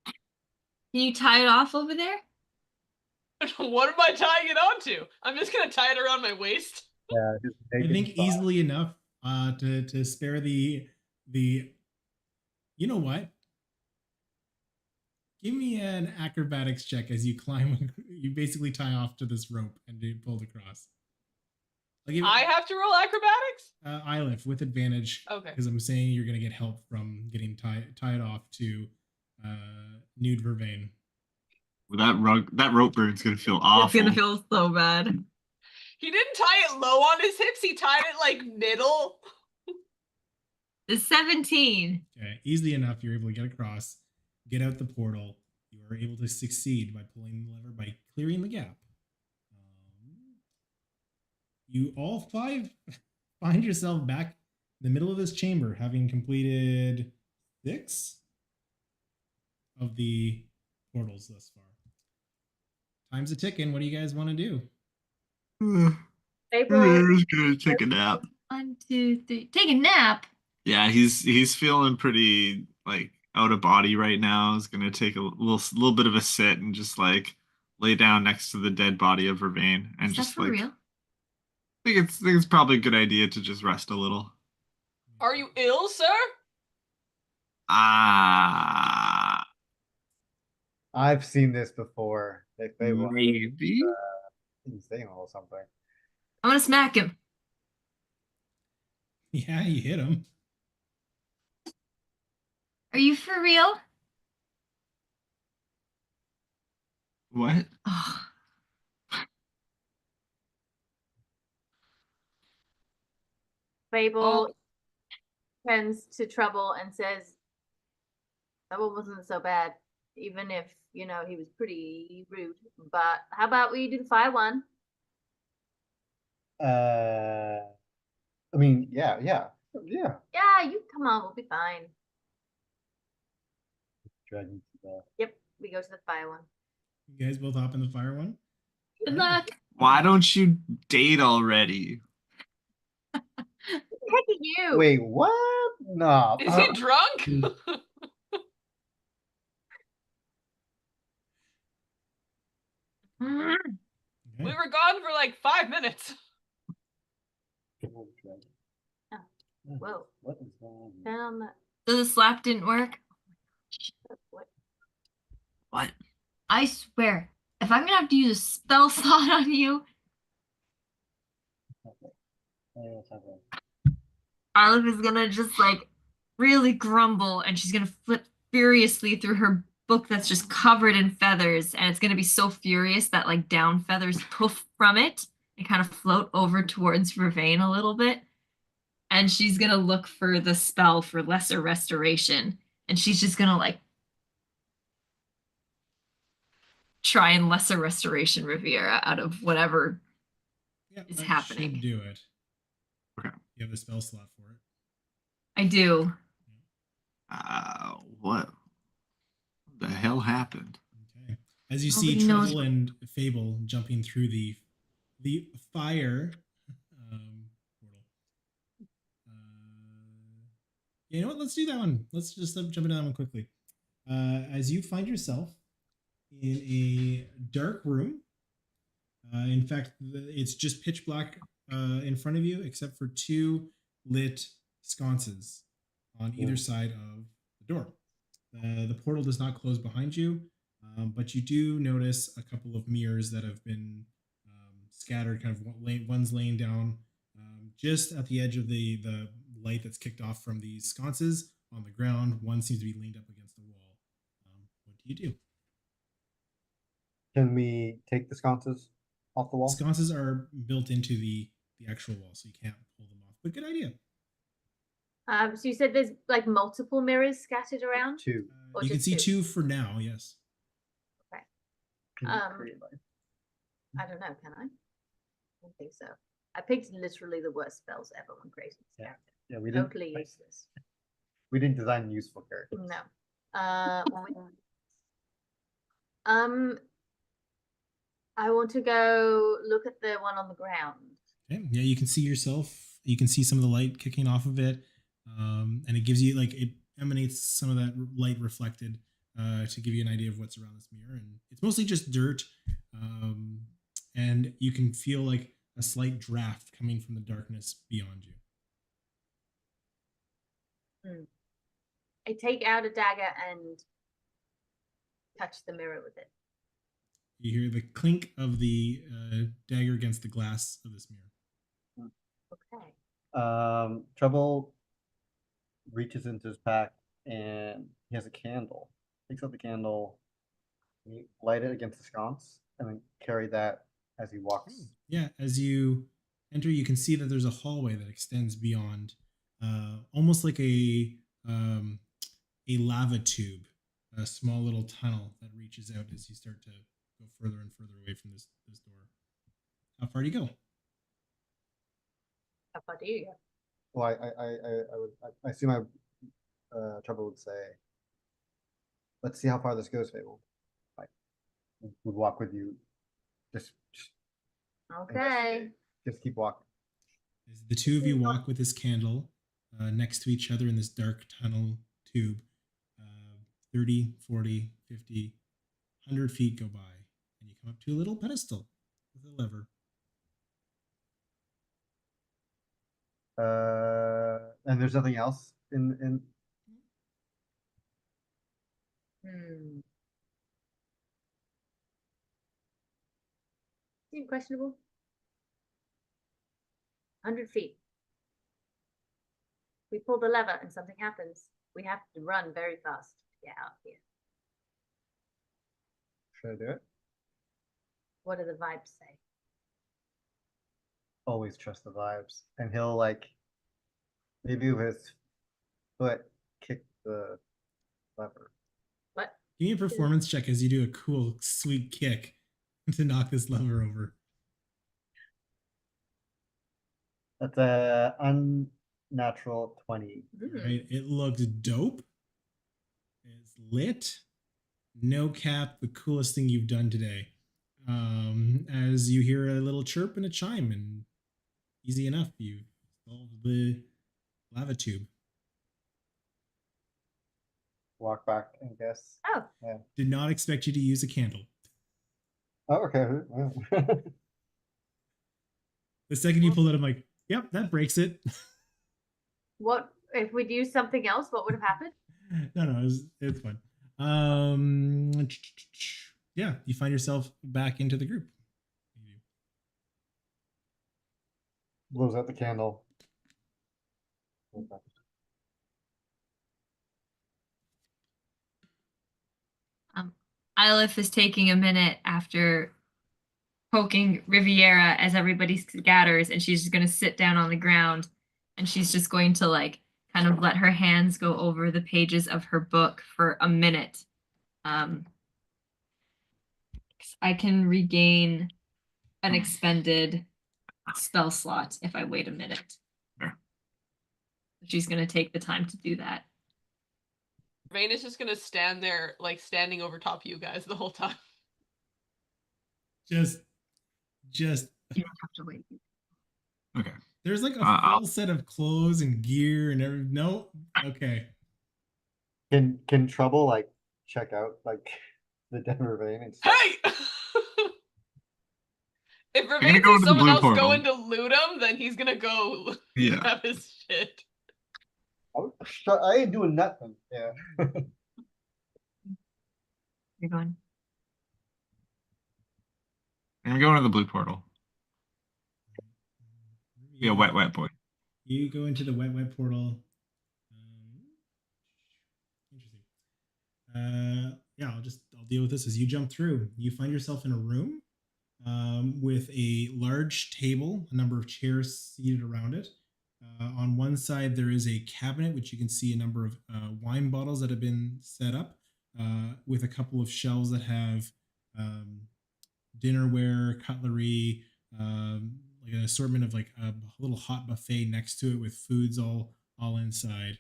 Can you tie it off over there? What am I tying it onto? I'm just gonna tie it around my waist. Yeah, I think easily enough to spare the you know what? Give me an acrobatics check as you climb. You basically tie off to this rope and you pull across. I have to roll acrobatics? Ilif with advantage. Okay. Because I'm saying you're gonna get help from getting tied off to nude Vervain. Well, that rope bird's gonna feel awful. It's gonna feel so bad. He didn't tie it low on his hips, he tied it like middle. The 17. Okay, easily enough, you're able to get across, get out the portal. You are able to succeed by pulling the lever, by clearing the gap. You all 5 find yourself back in the middle of this chamber, having completed 6 of the portals thus far. Time's a ticking. What do you guys want to do? They roll. He's gonna take a nap. 1, 2, 3. Take a nap. Yeah, he's feeling pretty like out of body right now. He's gonna take a little bit of a sit and just like lay down next to the dead body of Vervain and Is that just for like real? think it's probably a good idea to just rest a little. Are you ill, sir? Ah, I've seen this before. They were maybe. insane or something. I'm gonna smack him. Yeah, you hit him. Are you for real? What? Oh, Fable turns to Trouble and says, that one wasn't so bad, even if, you know, he was pretty rude. But how about we do the fire one? I mean, yeah. Yeah, you come on, we'll be fine. Dragon to the Yep, we go to the fire one. You guys both hop in the fire one. good luck. Why don't you date already? Heck at you. Wait, what? No. Is he drunk? Mm. We Okay. were gone for like 5 minutes. Whoa. What is going on? Turn on the So the slap didn't work? what? What? I swear, if I'm gonna have to use a spell slot on you, Olive is gonna just like really grumble and she's gonna flip furiously through her book that's just covered in feathers, and it's gonna be so furious that like down feathers poof from it and kind of float over towards Vervain a little bit. And she's gonna look for the spell for lesser restoration. And she's just gonna like try and lesser restoration Riviera out of whatever Yeah, is that happening. should do it. Okay. You have the spell slot for it. I do. What the hell happened? Okay. As you see Nobody knows Trouble what- and Fable jumping through the fire portal. You know what? Let's do that one. Let's just jump into that one quickly. As you find yourself in a dark room. In fact, it's just pitch black in front of you, except for 2 lit sconces on either side of the door. The portal does not close behind you, but you do notice a couple of mirrors that have been scattered, kind of one's laying down just at the edge of the light that's kicked off from these sconces on the ground. One seems to be leaned up against the wall. What do you do? Can we take the sconces off the wall? Sconces are built into the actual wall, so you can't pull them off. But good idea. So you said there's like multiple mirrors scattered around? 2. Or You can just see 2? 2 for now. Yes. Can you Um, create life? I don't know, can I? I don't think so. I picked literally the worst spells ever when creating this Yeah. character. Yeah, we didn't. Totally useless. We didn't design useful characters. No. Um, I want to go look at the one on the ground. Okay. Yeah, you can see yourself. You can see some of the light kicking off of it, and it gives you like it emanates some of that light reflected to give you an idea of what's around this mirror. And it's mostly just dirt, and you can feel like a slight draft coming from the darkness beyond you. I take out a dagger and touch the mirror with it. You hear the clink of the dagger against the glass of this mirror. Okay. Trouble reaches into his pack and he has a candle. Takes out the candle, he light it against the sconce, and then carry that as he walks. Yeah, as you enter, you can see that there's a hallway that extends beyond, almost like a lava tube, a small little tunnel that reaches out as you start to go further and further away from this door. How far do you go? How far do you go? Well, I assume Trouble would say, let's see how far this goes, Fable. Like, would walk with you. Just Okay. just keep walking. As the two of you walk with this candle next to each other in this dark tunnel tube, 30, 40, 50, 100 feet go by, and you come up to a little pedestal with a lever. And there's nothing else in. Hmm. Seem questionable. 100 feet. We pull the lever and something happens. We have to run very fast to get out of here. Should I do it? What do the vibes say? Always trust the vibes, and he'll like maybe with his foot kick the lever. What? Give me a performance check as you do a cool, sweet kick to knock this lever over. That's a unnatural 20. Right? It looks dope. It's lit. No cap, the coolest thing you've done today. As you hear a little chirp and a chime, and easy enough, you solved the lava tube. Walk back and guess. Oh, Did not expect you to use a candle. Oh, okay. The second you pulled it, I'm like, yep, that breaks it. what if we'd used something else? What would have happened? No, it's fun. Yeah, you find yourself back into the group. Blows out the candle. Ylif is taking a minute after poking Riviera as everybody scatters, and she's just going to sit down on the ground, and she's just going to like kind of let her hands go over the pages of her book for a minute. I can regain an expended spell slot if I wait a minute. Sure. She's going to take the time to do that. Vayne is just gonna stand there, like standing over top of you guys the whole time. Just You don't have to wait. Okay. there's like a I'll- full set of clothes and gear and everything. No, okay. Can Trouble like check out like the Denver Vein and stuff? Hey! If gonna Remain go sees to the someone blue else portal. going to loot him, then he's gonna go Yeah. grab his shit. I ain't doing nothing. Yeah. You're going. I'm going to the blue portal. Be a wet boy. You go into the wet portal. Interesting. Yeah, I'll deal with this as you jump through. You find yourself in a room with a large table, a number of chairs seated around it. On one side, there is a cabinet, which you can see a number of wine bottles that have been set up with a couple of shelves that have dinnerware, cutlery, like an assortment of like a little hot buffet next to it with foods all inside.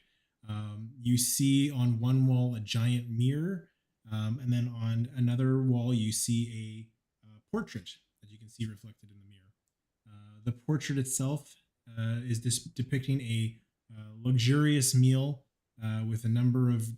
You see on one wall a giant mirror, and then on another wall you see a portrait that you can see reflected in the mirror. The portrait itself is depicting a luxurious meal with a number of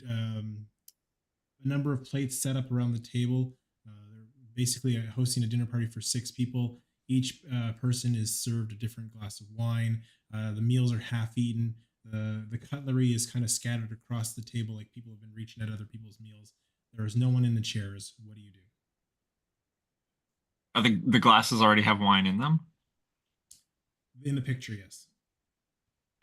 plates set up around the table. They're basically hosting a dinner party for 6 people. Each person is served a different glass of wine. The meals are half eaten. The cutlery is kind of scattered across the table, like people have been reaching at other people's meals. There is no one in the chairs. What do you do? I think the glasses already have wine in them. In the picture, yes.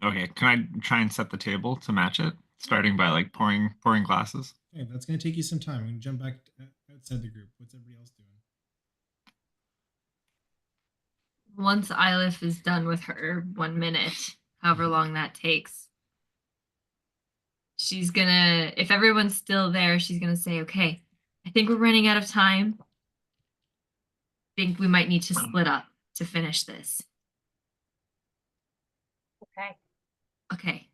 Okay, can I try and set the table to match it? Starting by like pouring glasses. Okay, that's going to take you some time. I'm going to jump back outside the group. What's everybody else doing? Once Ylif is done with her 1 minute, however long that takes, she's gonna, if everyone's still there, she's gonna say, okay, I think we're running out of time. I think we might need to split up to finish this. Okay. Okay.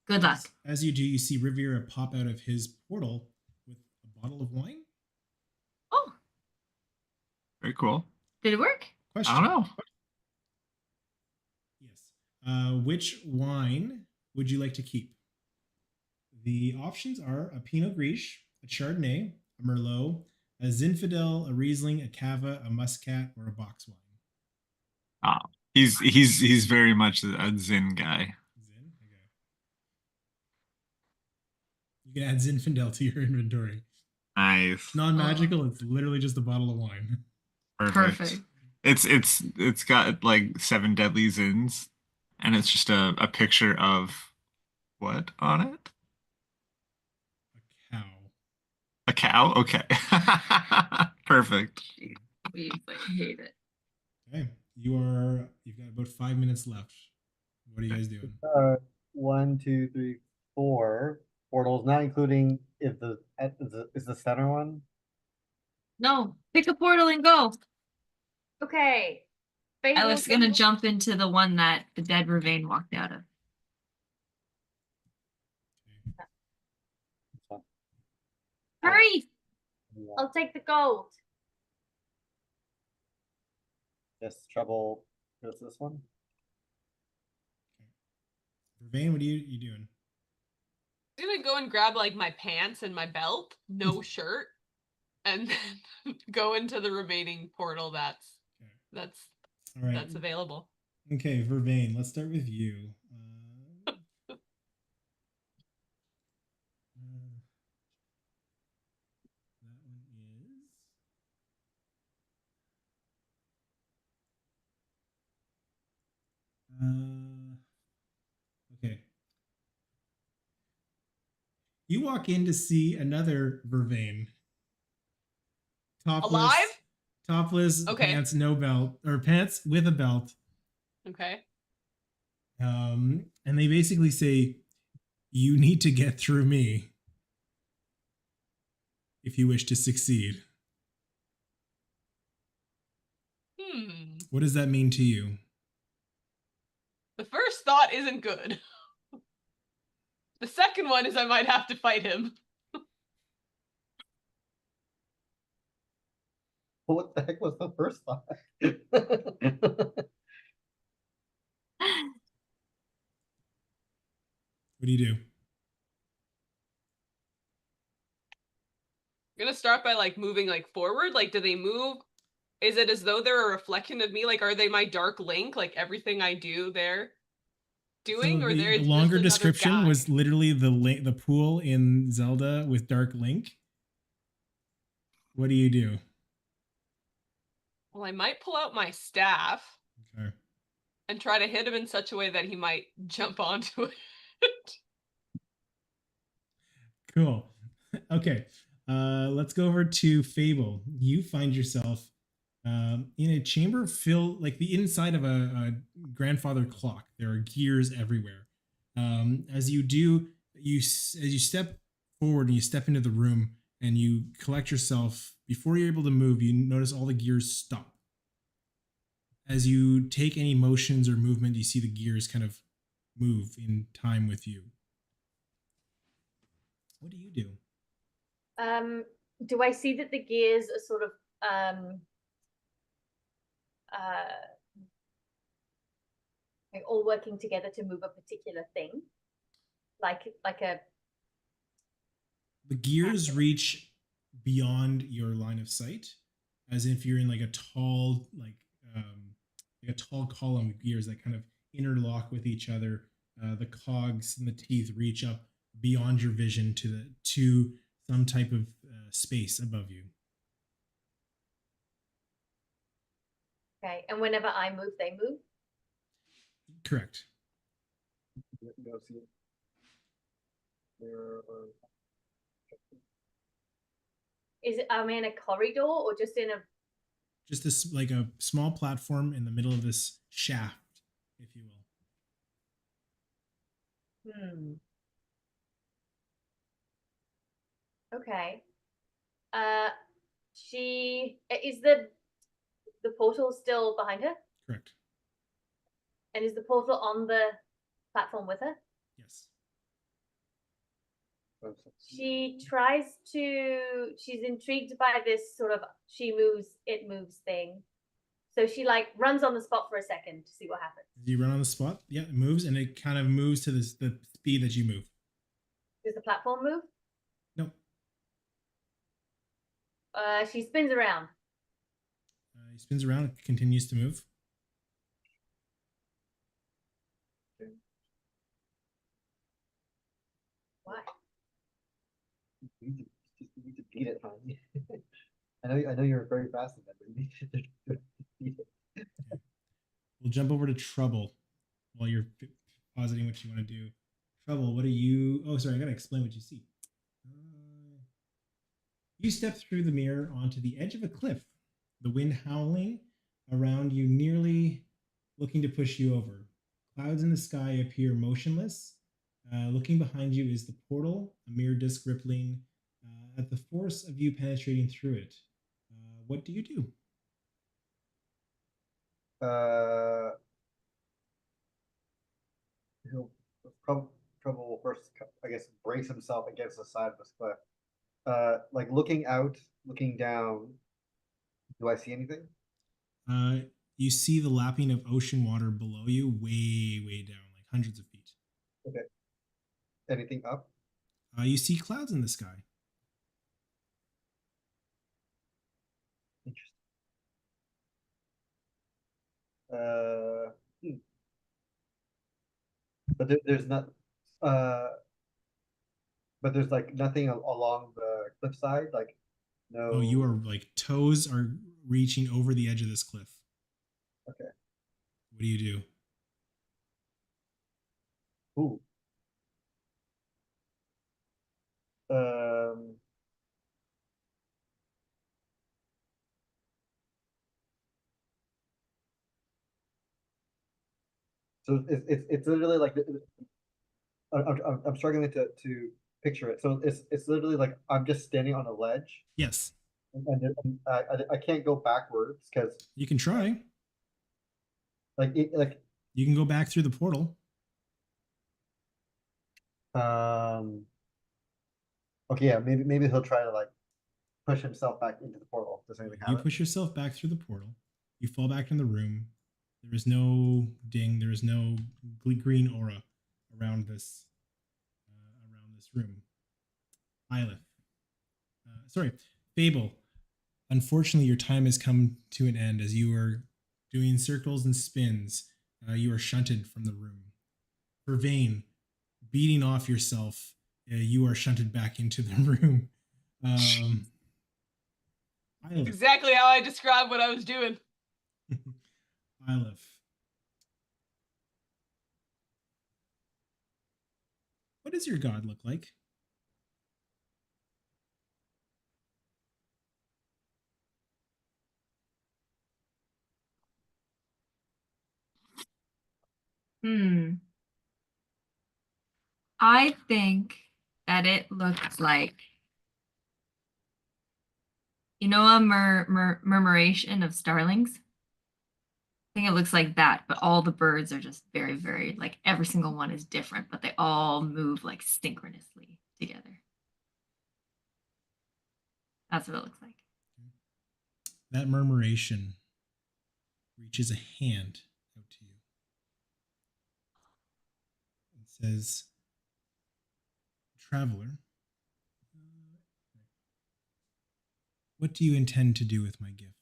Good luck. As you do, you see Riviera pop out of his portal with a bottle of wine. Oh, Very cool. did it work? Question. I don't know. Yes. Which wine would you like to keep? The options are a Pinot Gris, a Chardonnay, a Merlot, a Zinfandel, a Riesling, a Cava, a Muscat, or a box wine. He's very much a Zen guy. Zin? Okay. You can add Zinfandel to your inventory. Nice. It's non-magical, it's literally just a bottle of wine. Perfect. It's got like 7 deadly Zins, and it's just a picture of what on it? A cow. A cow? Okay. Perfect. Jeez, please, I hate it. Okay. You've got about 5 minutes left. What are you guys doing? 1, 2, 3, 4 portals, not including if is the center one. No, pick a portal and go. Okay. I was Fable- gonna jump into the one that the dead Ravane walked out of. Hurry! I'll take the gold. Yes, trouble. What's this one? Vervain, what are you doing? I'm gonna go and grab like my pants and my belt, no shirt, and then go into the remaining portal that's Okay. that's All right. that's available. Okay, Vervain, let's start with you. That one is. Okay. You walk in to see another Vervain. Topless. Alive? Topless, Okay. pants, no belt, or pants with a belt. Okay. And they basically say, you need to get through me if you wish to succeed. What does that mean to you? The first thought isn't good. The second one is I might have to fight him. What the heck was the first thought? What do you do? I'm gonna start by like moving like forward. Like, do they move? Is it as though they're a reflection of me? Like, are they my dark link? Like everything I do, they're doing, So or they're the just longer another description guy? was literally the pool in Zelda with Dark Link. What do you do? Well, I might pull out my staff Okay. and try to hit him in such a way that he might jump onto it. Cool. Okay. Let's go over to Fable. You find yourself in a chamber filled like the inside of a grandfather clock. There are gears everywhere. As you do, as you step forward and you step into the room and you collect yourself before you're able to move, you notice all the gears stop. As you take any motions or movement, you see the gears kind of move in time with you. What do you do? Do I see that the gears are sort of like all working together to move a particular thing? Like a The gears reach beyond your line of sight, as if you're in like a tall, like a tall column of gears that kind of interlock with each other. The cogs and the teeth reach up beyond your vision to some type of space above you. okay, and whenever I move, they move. Correct. Go see it. Is it I'm in a corridor or just in a Just this like a small platform in the middle of this shaft, if you will. Okay. She is the portal still behind her? Correct. And is the portal on the platform with her? Yes. She's intrigued by this sort of she moves, it moves thing. So she like runs on the spot for a second to see what happens. Do you run on the spot? Yeah, it moves and it kind of moves to the speed that you move. Does the platform move? No. She spins around. He spins around and continues to move. Why? You need to beat it, honey. I know you're very fast at that, but you need to beat it. We'll jump over to Trouble while you're positing what you want to do. Trouble, what are you? Oh, sorry, I gotta explain what you see. You step through the mirror onto the edge of a cliff, the wind howling around you, nearly looking to push you over. Clouds in the sky appear motionless. Looking behind you is the portal, a mirror disc rippling at the force of you penetrating through it. What do you do? He'll Trouble will first, I guess, brace himself against the side of this cliff. Like looking out, looking down. Do I see anything? You see the lapping of ocean water below you, way down, like hundreds of feet. Okay. Anything up? You see clouds in the sky. Interesting. But there's not. But there's like nothing along the cliffside, like no. Oh, you are like toes are reaching over the edge of this cliff. Okay. What do you do? Ooh. So it's literally like I'm struggling to picture it. So it's literally like I'm just standing on a ledge. Yes. And I can't go backwards because you can try. Like you can go back through the portal. Okay, yeah, maybe he'll try to like push himself back into the portal. Does anything happen? You push yourself back through the portal. You fall back in the room. There is no ding. There is no green aura around this room. Ilith. Sorry, Fable. Unfortunately, your time has come to an end as you are doing circles and spins. You are shunted from the room. Vervain, beating off yourself, you are shunted back into the room. Exactly how I described what I was doing. Ilith. What does your god look like? I think that it looks like, you know, a murmuration of starlings. I think it looks like that, but all the birds are just very, like every single one is different, but they all move like synchronously together. That's what it looks like. That murmuration reaches a hand out to you. It says, Traveler, what do you intend to do with my gift?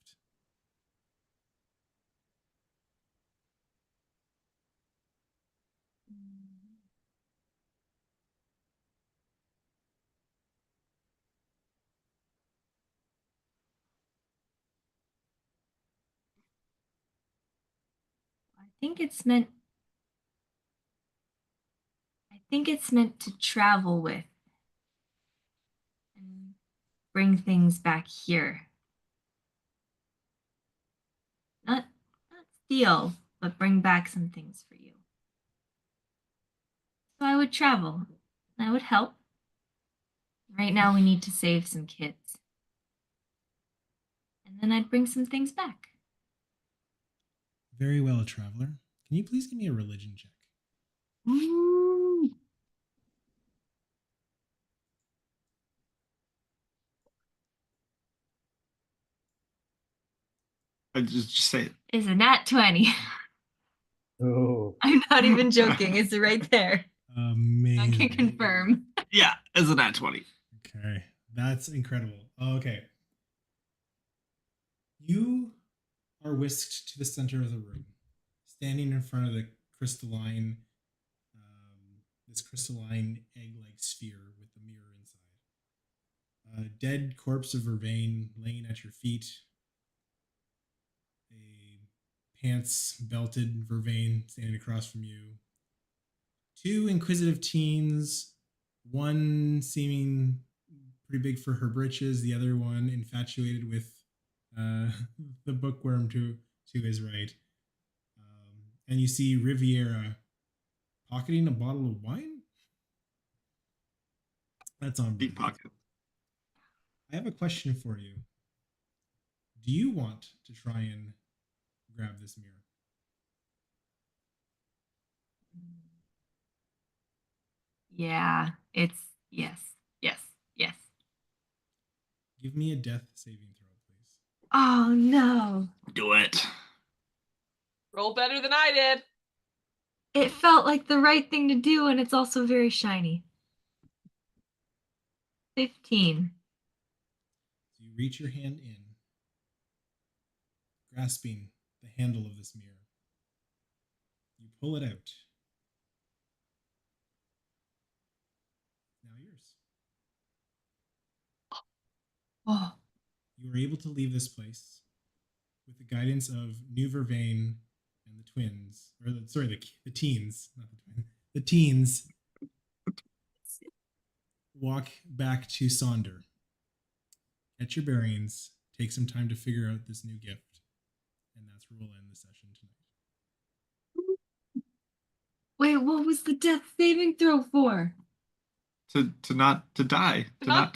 I think it's meant to travel with and bring things back here. Not steal, but bring back some things for you. So I would travel. I would help. Right now we need to save some kids. And then I'd bring some things back. Very well, Traveler. Can you please give me a religion check? Ooh. I just say it. It's a nat 20. Oh. I'm not even joking. It's right there. Amazing. I can confirm. Yeah, it's a nat 20. Okay, that's incredible. Okay. You are whisked to the center of the room, standing in front of the crystalline, this crystalline egg-like sphere with the mirror inside. A dead corpse of Vervain laying at your feet. A pants-belted Vervain standing across from you. 2 inquisitive teens, one seeming pretty big for her britches, the other one infatuated with the bookworm to his right. And you see Riviera pocketing a bottle of wine. That's on Deep pocket. I have a question for you. Do you want to try and grab this mirror? Yeah, it's yes, yes, yes. Give me a death saving throw, please. Oh no. Do it. Roll better than I did. It felt like the right thing to do, and it's also very shiny. 15. So you reach your hand in, grasping the handle of this mirror. You pull it out. Now yours. Oh, You are able to leave this place with the guidance of New Vervain and the twins, or the teens, not the twins. The teens walk back to Sonder. Get your bearings, take some time to figure out this new gift, and that's where we'll end the session tonight. wait, what was the death saving throw for? To not to die. To To not not